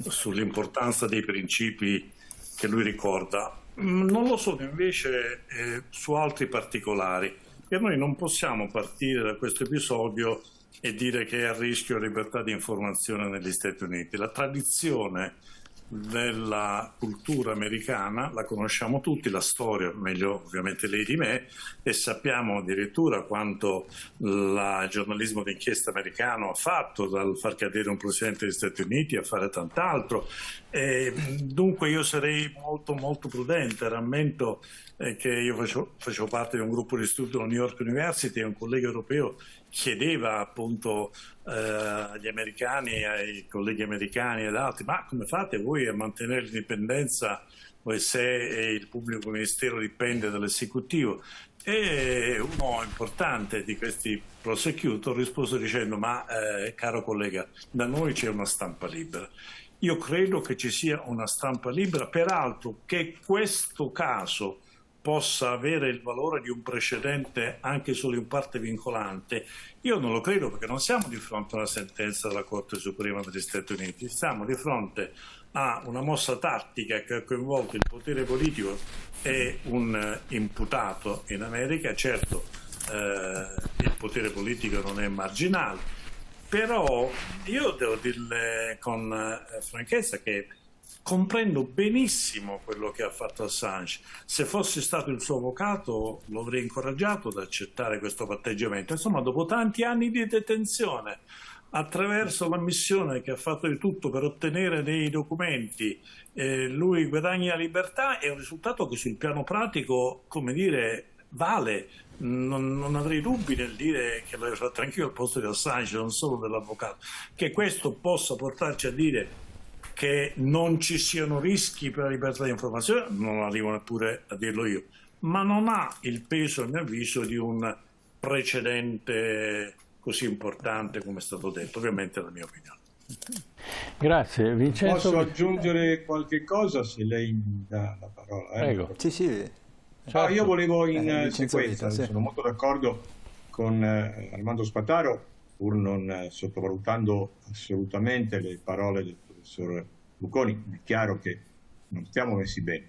sull'importanza dei principi che lui ricorda. Non lo sono invece su altri particolari. E noi non possiamo partire da questo episodio e dire che è a rischio la libertà di informazione negli Stati Uniti. La tradizione della cultura americana la conosciamo tutti, la storia meglio ovviamente lei di me, e sappiamo addirittura quanto il giornalismo d'inchiesta americano ha fatto, dal far cadere un presidente degli Stati Uniti a fare tant'altro. Dunque io sarei molto molto prudente. Rammento che io facevo parte di un gruppo di studio alla New York University e un collega europeo chiedeva appunto agli americani, ai colleghi americani ed altri, ma come fate voi a mantenere l'indipendenza se il pubblico ministero dipende dall'esecutivo? E uno importante di questi prosecutor rispose dicendo, ma caro collega, da noi c'è una stampa libera. Io credo che ci sia una stampa libera, peraltro che questo caso possa avere il valore di un precedente anche solo in parte vincolante, io non lo credo, perché non siamo di fronte a una sentenza della Corte Suprema degli Stati Uniti, siamo di fronte a una mossa tattica che ha coinvolto il potere politico e un imputato in America. Certo, il potere politico non è marginale, però io devo dirle con franchezza che comprendo benissimo quello che ha fatto Assange. Se fossi stato il suo avvocato lo avrei incoraggiato ad accettare questo patteggiamento. Insomma, dopo tanti anni di detenzione, attraverso la missione che ha fatto di tutto per ottenere dei documenti, lui guadagna libertà, è un risultato che sul piano pratico, come dire, vale. Non avrei dubbi nel dire che l'avrei fatto anch'io al posto di Assange, non solo dell'avvocato. Che questo possa portarci a dire che non ci siano rischi per la libertà di informazione, non arrivo neppure a dirlo io, ma non ha il peso, a mio avviso, di un precedente così importante come è stato detto, ovviamente è la mia opinione. Grazie. Vincenzo... Posso aggiungere qualche cosa se lei mi dà la parola? Prego. Sì. Certo. Io volevo in Vita, sequenza, sì. Sono molto d'accordo con Armando Spataro, pur non sottovalutando assolutamente le parole del professor Luconi. È chiaro che non stiamo messi bene.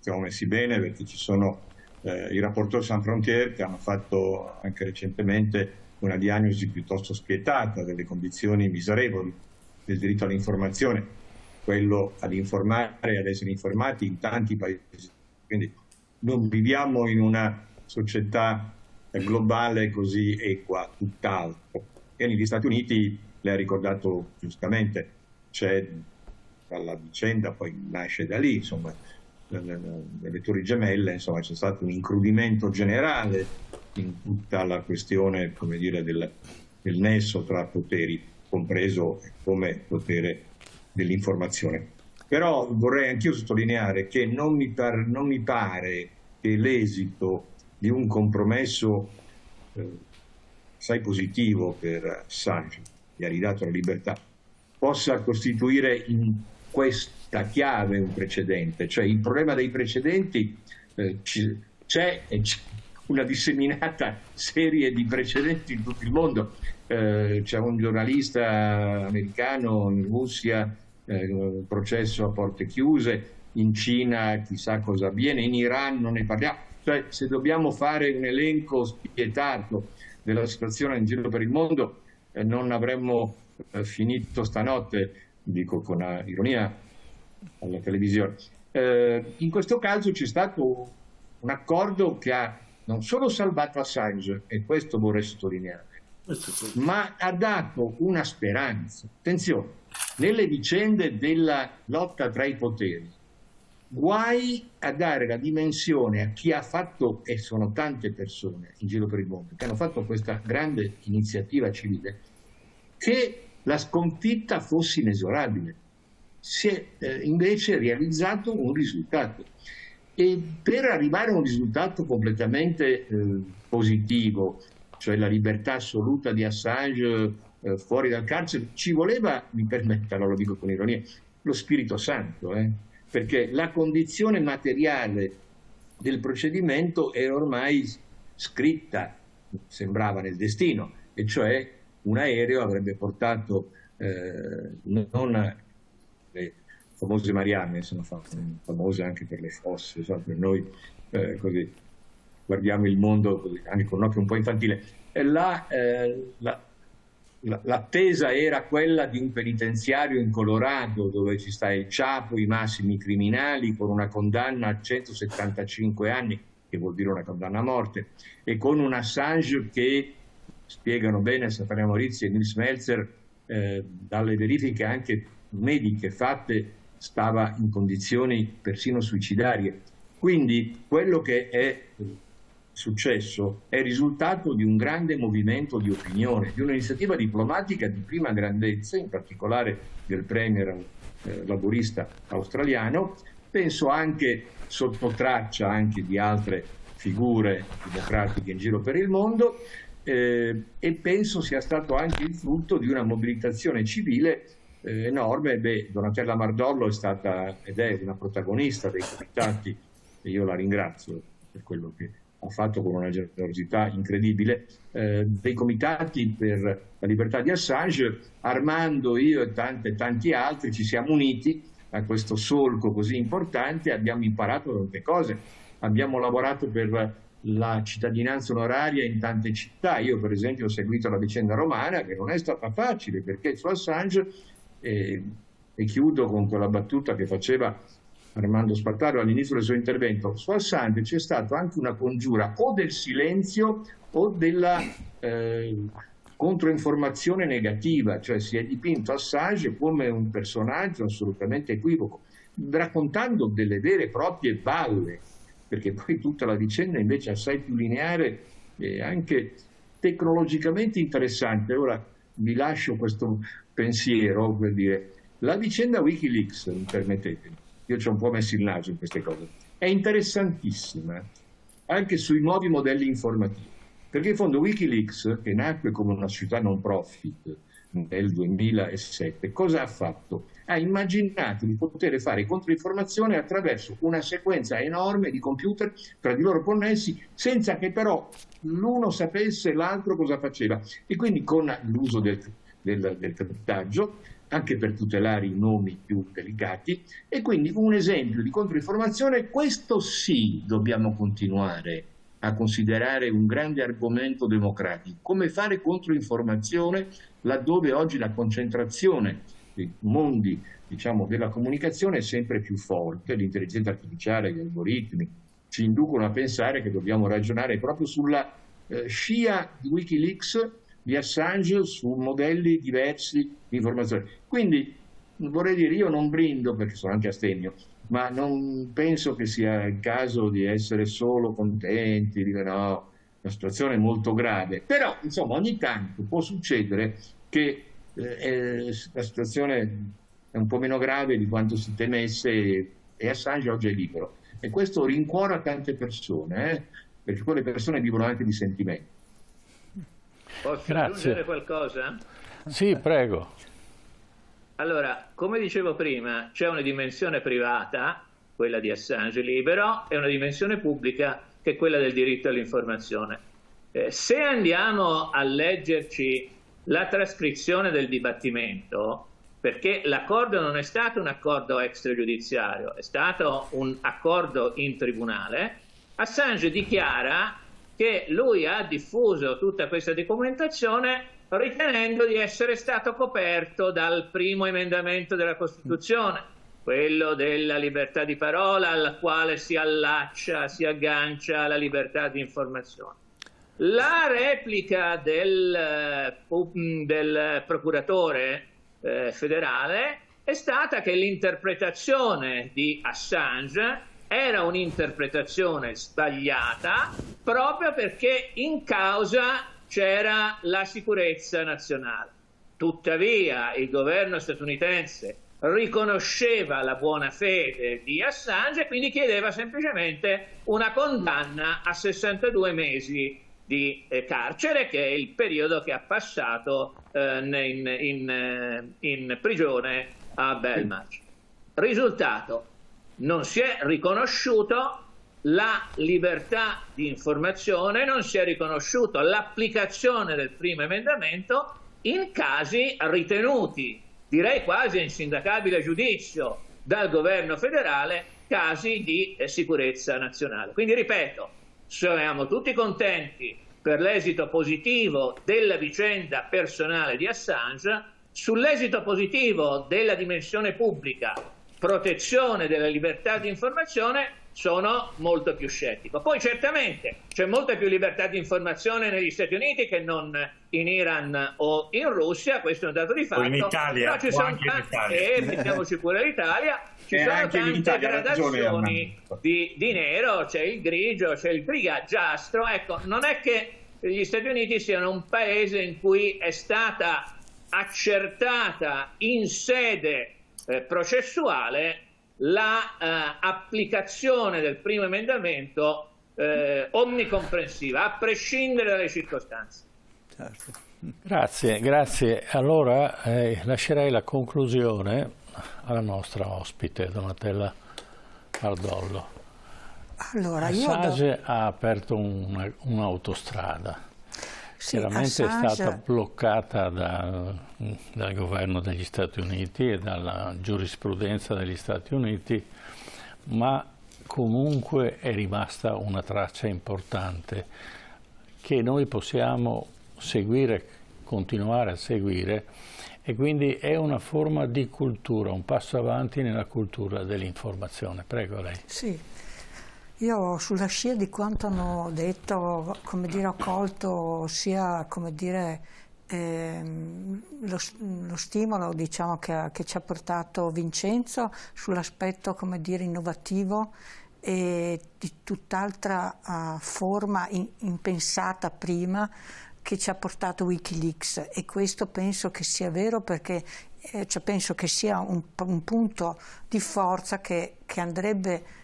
Stiamo messi bene perché ci sono i Rapporteur Sans Frontières che hanno fatto anche recentemente una diagnosi piuttosto spietata delle condizioni miserevoli del diritto all'informazione, quello ad informare e ad essere informati in tanti paesi. Quindi non viviamo in una società globale così equa, tutt'altro. E negli Stati Uniti, lei ha ricordato giustamente, c'è dalla vicenda, poi nasce da lì, insomma, nelle Torri Gemelle, insomma, c'è stato un incrudimento generale in tutta la questione, come dire, del nesso tra poteri, compreso come potere dell'informazione. Però vorrei anch'io sottolineare che non mi pare che l'esito di un compromesso assai positivo per Assange, che ha ridato la libertà, possa costituire in questa chiave un precedente. Cioè il problema dei precedenti c'è una disseminata serie di precedenti in tutto il mondo. C'è un giornalista americano in Russia, processo a porte chiuse, in Cina chissà cosa avviene, in Iran non ne parliamo. Cioè, se dobbiamo fare un elenco spietato della situazione in giro per il mondo, non avremmo finito stanotte, dico con ironia, alla televisione. In questo caso c'è stato un accordo che ha non solo salvato Assange, e questo vorrei sottolineare, ma ha dato una speranza. Attenzione, nelle vicende della lotta tra i poteri, guai a dare la dimensione a chi ha fatto, e sono tante persone in giro per il mondo, che hanno fatto questa grande iniziativa civile, che la sconfitta fosse inesorabile. Si è invece realizzato un risultato. E per arrivare a un risultato completamente positivo, cioè la libertà assoluta di Assange fuori dal carcere, ci voleva, mi permetta, lo dico con ironia, lo Spirito Santo, perché la condizione materiale del procedimento era ormai scritta, sembrava nel destino, e cioè un aereo avrebbe portato non le famose Marianne, sono famose anche per le fosse, so, per noi così guardiamo il mondo così, anche con un occhio un po' infantile. L'attesa era quella di un penitenziario in Colorado dove ci sta il Chapo, i massimi criminali, con una condanna a 175 anni, che vuol dire una condanna a morte, e con un Assange che, spiegano bene Stefania Morizzi e Nils Melzer, dalle verifiche anche mediche fatte, stava in condizioni persino suicidarie. Quindi quello che è successo è il risultato di un grande movimento di opinione, di un'iniziativa diplomatica di prima grandezza, in particolare del premier laburista australiano, penso anche sotto traccia anche di altre figure democratiche in giro per il mondo, e penso sia stato anche il frutto di una mobilitazione civile enorme. Donatella Mardollo è stata ed è una protagonista dei comitati, e io la ringrazio per quello che ha fatto con una generosità incredibile, dei comitati per la libertà di Assange. Armando, io e tanti altri ci siamo uniti a questo solco così importante, abbiamo imparato tante cose, abbiamo lavorato per la cittadinanza onoraria in tante città. Io per esempio ho seguito la vicenda romana, che non è stata facile, perché su Assange, e chiudo con quella battuta che faceva Armando Spataro all'inizio del suo intervento, su Assange c'è stata anche una congiura o del silenzio o della controinformazione negativa, cioè si è dipinto Assange come un personaggio assolutamente equivoco, raccontando delle vere e proprie balle, perché poi tutta la vicenda invece è assai più lineare e anche tecnologicamente interessante. Ora vi lascio questo pensiero per dire, la vicenda Wikileaks, mi permettetemi, io ci ho un po' messo il naso in queste cose, è interessantissima anche sui nuovi modelli informativi, perché in fondo Wikileaks, che nacque come una società non profit nel 2007, cosa ha fatto? Ha immaginato di poter fare controinformazione attraverso una sequenza enorme di computer tra di loro connessi, senza che però l'uno sapesse l'altro cosa faceva, e quindi con l'uso del criptaggio, anche per tutelare i nomi più delicati. E quindi un esempio di controinformazione, questo sì dobbiamo continuare a considerare un grande argomento democratico, come fare controinformazione laddove oggi la concentrazione dei mondi, diciamo, della comunicazione è sempre più forte. L'intelligenza artificiale, gli algoritmi ci inducono a pensare che dobbiamo ragionare proprio sulla scia di Wikileaks, di Assange, su modelli diversi di informazione. Quindi vorrei dire, io non brindo perché sono anche astemio, ma non penso che sia il caso di essere solo contenti, dire no, la situazione è molto grave. Però, insomma, ogni tanto può succedere che la situazione è un po' meno grave di quanto si temesse, e Assange oggi è libero. E questo rincuora tante persone, perché quelle persone vivono anche di sentimenti. Posso aggiungere qualcosa? Sì, prego. Allora, come dicevo prima, c'è una dimensione privata, quella di Assange libero, e una dimensione pubblica, che è quella del diritto all'informazione. Se andiamo a leggerci la trascrizione del dibattimento, perché l'accordo non è stato un accordo extragiudiziario, è stato un accordo in tribunale, Assange dichiara che lui ha diffuso tutta questa documentazione ritenendo di essere stato coperto dal primo emendamento della Costituzione, quello della libertà di parola, alla quale si allaccia, si aggancia la libertà di informazione. La replica del procuratore federale è stata che l'interpretazione di Assange era un'interpretazione sbagliata, proprio perché in causa c'era la sicurezza nazionale. Tuttavia il governo statunitense riconosceva la buona fede di Assange e quindi chiedeva semplicemente una condanna a 62 mesi di carcere, che è il periodo che ha passato in prigione a Belmarsh. Risultato: non si è riconosciuto la libertà di informazione, non si è riconosciuto l'applicazione del primo emendamento in casi ritenuti, direi quasi a insindacabile giudizio dal governo federale, casi di sicurezza nazionale. Quindi ripeto, siamo tutti contenti per l'esito positivo della vicenda personale di Assange. Sull'esito positivo della dimensione pubblica, protezione della libertà di informazione, sono molto più scettico. Poi certamente c'è molta più libertà di informazione negli Stati Uniti che non in Iran o in Russia, questo è un dato di fatto. O in Italia, però ci sono mettiamoci pure l'Italia, ci sono tante gradazioni di nero, c'è il grigio, c'è il grigiastro. Ecco, non è che gli Stati Uniti siano un paese in cui è stata accertata in sede processuale la applicazione del primo emendamento omnicomprensiva, a prescindere dalle circostanze. Certo. Grazie. Allora lascerei la conclusione alla nostra ospite, Donatella Ardollo. Allora, Assange ha aperto un'autostrada. Sì, Chiaramente Assange è stata bloccata dal governo degli Stati Uniti e dalla giurisprudenza degli Stati Uniti, ma comunque è rimasta una traccia importante che noi possiamo seguire, continuare a seguire, e quindi è una forma di cultura, un passo avanti nella cultura dell'informazione. Prego lei. Sì, io sulla scia di quanto hanno detto, come dire, ho colto sia, come dire, lo stimolo, diciamo, che ci ha portato Vincenzo sull'aspetto, come dire, innovativo e di tutt'altra forma impensata prima che ci ha portato Wikileaks, e questo penso che sia vero, perché penso che sia un punto di forza che andrebbe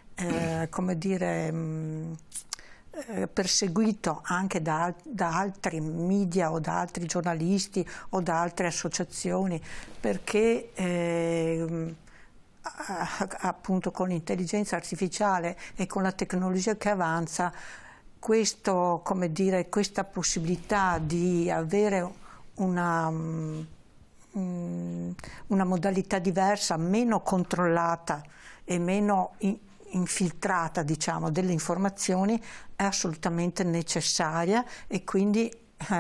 come dire perseguito anche da altri media o da altri giornalisti o da altre associazioni, perché appunto con l'intelligenza artificiale e con la tecnologia che avanza, questo, come dire, questa possibilità di avere una modalità diversa, meno controllata e meno infiltrata, diciamo, delle informazioni è assolutamente necessaria, e quindi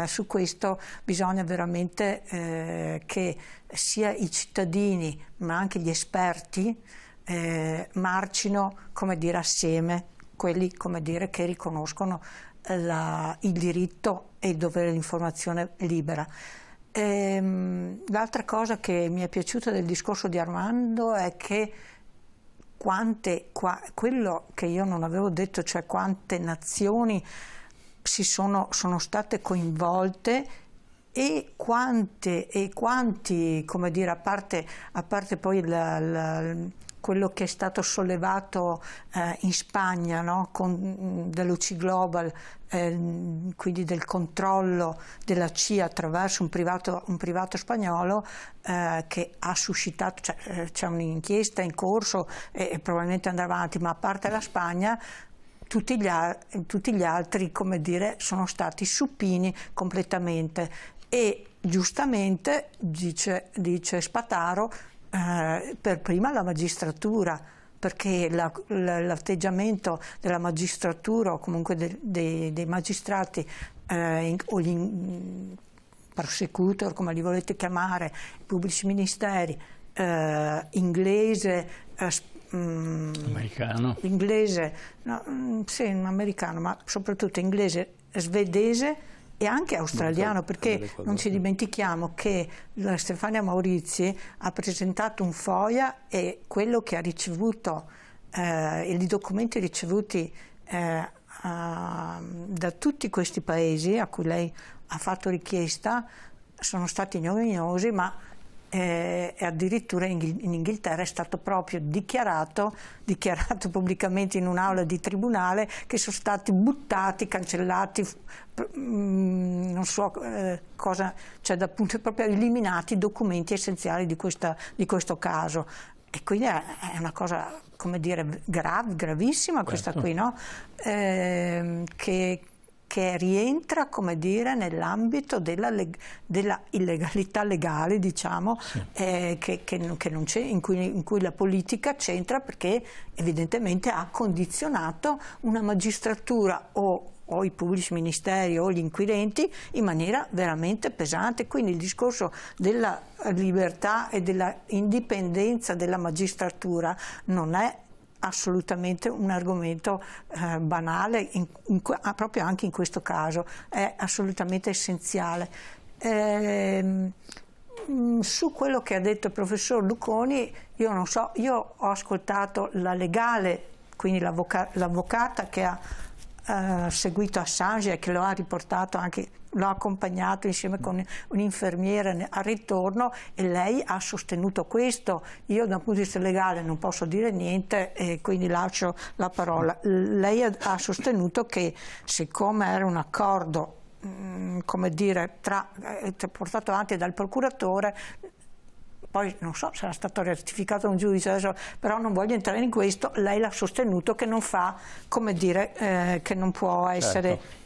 su questo bisogna veramente che sia i cittadini ma anche gli esperti marcino, come dire, assieme, quelli, come dire, che riconoscono il diritto e il dovere dell'informazione libera. L'altra cosa che mi è piaciuta del discorso di Armando è che quello che io non avevo detto, cioè quante nazioni sono state coinvolte e quanti, come dire, a parte poi quello che è stato sollevato in Spagna, no? Dell'UC Global, quindi del controllo della CIA attraverso un privato spagnolo che ha suscitato, cioè, c'è un'inchiesta in corso e probabilmente andrà avanti, ma a parte la Spagna tutti gli altri, come dire, sono stati supini completamente, e giustamente dice Spataro, per prima la magistratura, perché l'atteggiamento della magistratura o comunque dei magistrati o gli prosecutor, come li volete chiamare, pubblici ministeri, inglese, americano, americano, ma soprattutto inglese, svedese e anche australiano, perché non ci dimentichiamo che Stefania Maurizi ha presentato un FOIA, e quello che ha ricevuto, i documenti ricevuti da tutti questi paesi a cui lei ha fatto richiesta sono stati ignominiosi, ma addirittura in Inghilterra è stato proprio dichiarato pubblicamente in un'aula di tribunale che sono stati buttati, cancellati, non so cosa, cioè dal punto proprio eliminati i documenti essenziali di questo caso. E quindi è una cosa, come dire, gravissima questa, certo, qui, no? Che rientra, come dire, nell'ambito della illegalità legale, diciamo, sì, che non c'è, in cui la politica c'entra, perché evidentemente ha condizionato una magistratura o i pubblici ministeri o gli inquirenti in maniera veramente pesante. Quindi il discorso della libertà e della indipendenza della magistratura non è assolutamente un argomento banale, proprio anche in questo caso, è assolutamente essenziale. Su quello che ha detto il professor Luconi, io non so, io ho ascoltato la legale, quindi l'avvocata che ha seguito Assange e che lo ha riportato anche, l'ho accompagnato insieme con un infermiere al ritorno, e lei ha sostenuto questo. Io da un punto di vista legale non posso dire niente e quindi lascio la parola. Lei ha sostenuto che siccome era un accordo come dire, portato avanti dal procuratore, poi non so se era stato ratificato da un giudice adesso, però non voglio entrare in questo, lei l'ha sostenuto che non fa, come dire, che non può essere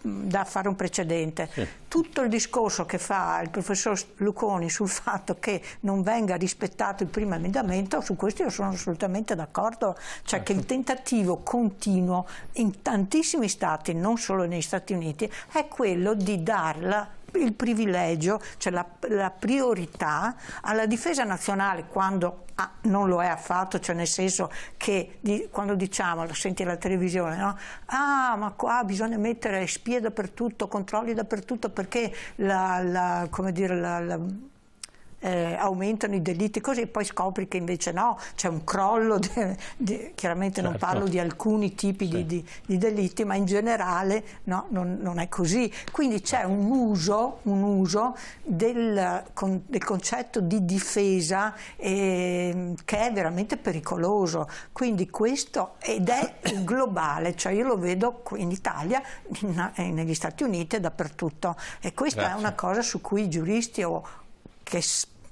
da fare un precedente. Sì. Tutto il discorso che fa il professor Luconi sul fatto che non venga rispettato il primo emendamento, su questo io sono assolutamente d'accordo, cioè che il tentativo continuo in tantissimi stati, non solo negli Stati Uniti, è quello di darla il privilegio, cioè la priorità alla difesa nazionale, quando non lo è affatto, cioè nel senso che quando diciamo, lo senti alla televisione, no? Ma qua bisogna mettere spie dappertutto, controlli dappertutto perché come dire, aumentano i delitti, così, e poi scopri che invece no, c'è un crollo, chiaramente non parlo di alcuni tipi di delitti, ma in generale no, non è così. Quindi c'è un uso del concetto di difesa che è veramente pericoloso. Quindi questo, ed è globale, cioè io lo vedo qui in Italia, negli Stati Uniti e dappertutto. E questa è una cosa su cui i giuristi che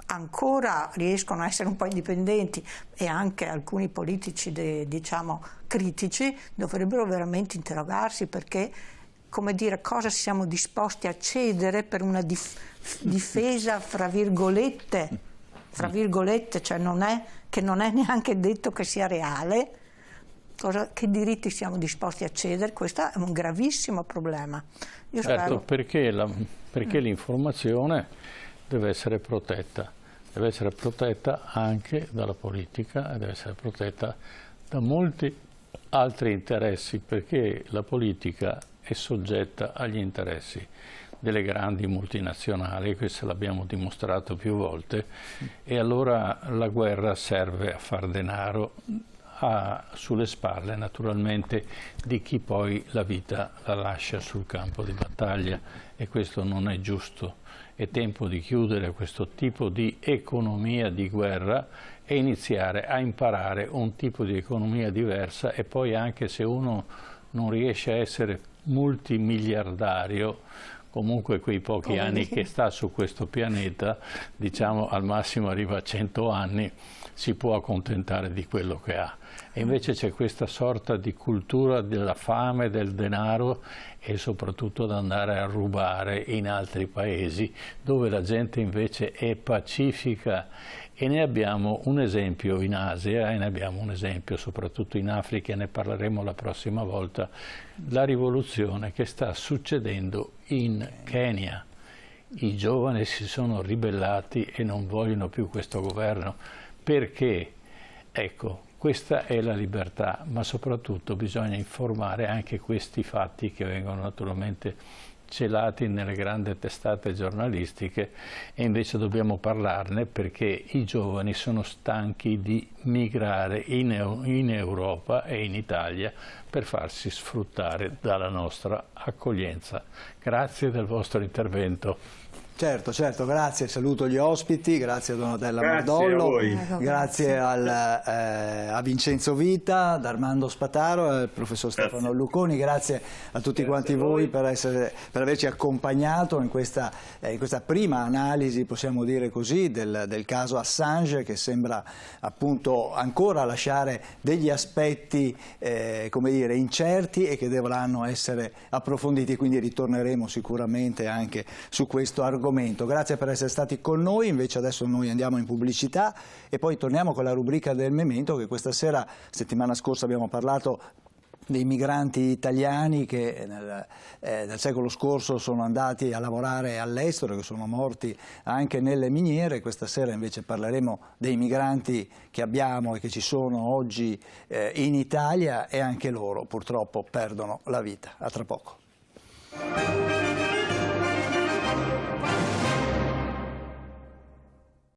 ancora riescono a essere un po' indipendenti, e anche alcuni politici diciamo critici, dovrebbero veramente interrogarsi, perché, come dire, cosa siamo disposti a cedere per una difesa fra virgolette, cioè non è neanche detto che sia reale. Che diritti siamo disposti a cedere? Questo è un gravissimo problema. Io spero... perché l'informazione deve essere protetta anche dalla politica e deve essere protetta da molti altri interessi, perché la politica è soggetta agli interessi delle grandi multinazionali, questo l'abbiamo dimostrato più volte, e allora la guerra serve a far denaro sulle spalle naturalmente di chi poi la vita la lascia sul campo di battaglia, e questo non è giusto. È tempo di chiudere questo tipo di economia di guerra e iniziare a imparare un tipo di economia diversa, e poi anche se uno non riesce a essere multimiliardario, comunque quei pochi anni che sta su questo pianeta, diciamo al massimo arriva a 100 anni, si può accontentare di quello che ha. E invece c'è questa sorta di cultura della fame, del denaro, e soprattutto ad andare a rubare in altri paesi dove la gente invece è pacifica, e ne abbiamo un esempio in Asia e ne abbiamo un esempio soprattutto in Africa, e ne parleremo la prossima volta, la rivoluzione che sta succedendo in Kenya. I giovani si sono ribellati e non vogliono più questo governo. Perché? Ecco, questa è la libertà, ma soprattutto bisogna informare anche questi fatti che vengono naturalmente celati nelle grandi testate giornalistiche, e invece dobbiamo parlarne perché i giovani sono stanchi di migrare in Europa e in Italia per farsi sfruttare dalla nostra accoglienza. Grazie del vostro intervento. Certo, grazie, saluto gli ospiti, grazie a Donatella Mardollo, grazie a Vincenzo Vita, ad Armando Spataro, al professor Stefano Luconi, grazie a tutti quanti voi per averci accompagnato in questa prima analisi, possiamo dire così, del caso Assange, che sembra appunto ancora lasciare degli aspetti come dire, incerti e che dovranno essere approfonditi, quindi ritorneremo sicuramente anche su questo argomento. Grazie per essere stati con noi, invece adesso noi andiamo in pubblicità e poi torniamo con la rubrica del Memento, che questa sera, settimana scorsa abbiamo parlato dei migranti italiani che nel secolo scorso sono andati a lavorare all'estero, che sono morti anche nelle miniere. Questa sera invece parleremo dei migranti che abbiamo e che ci sono oggi in Italia, e anche loro purtroppo perdono la vita. A tra poco.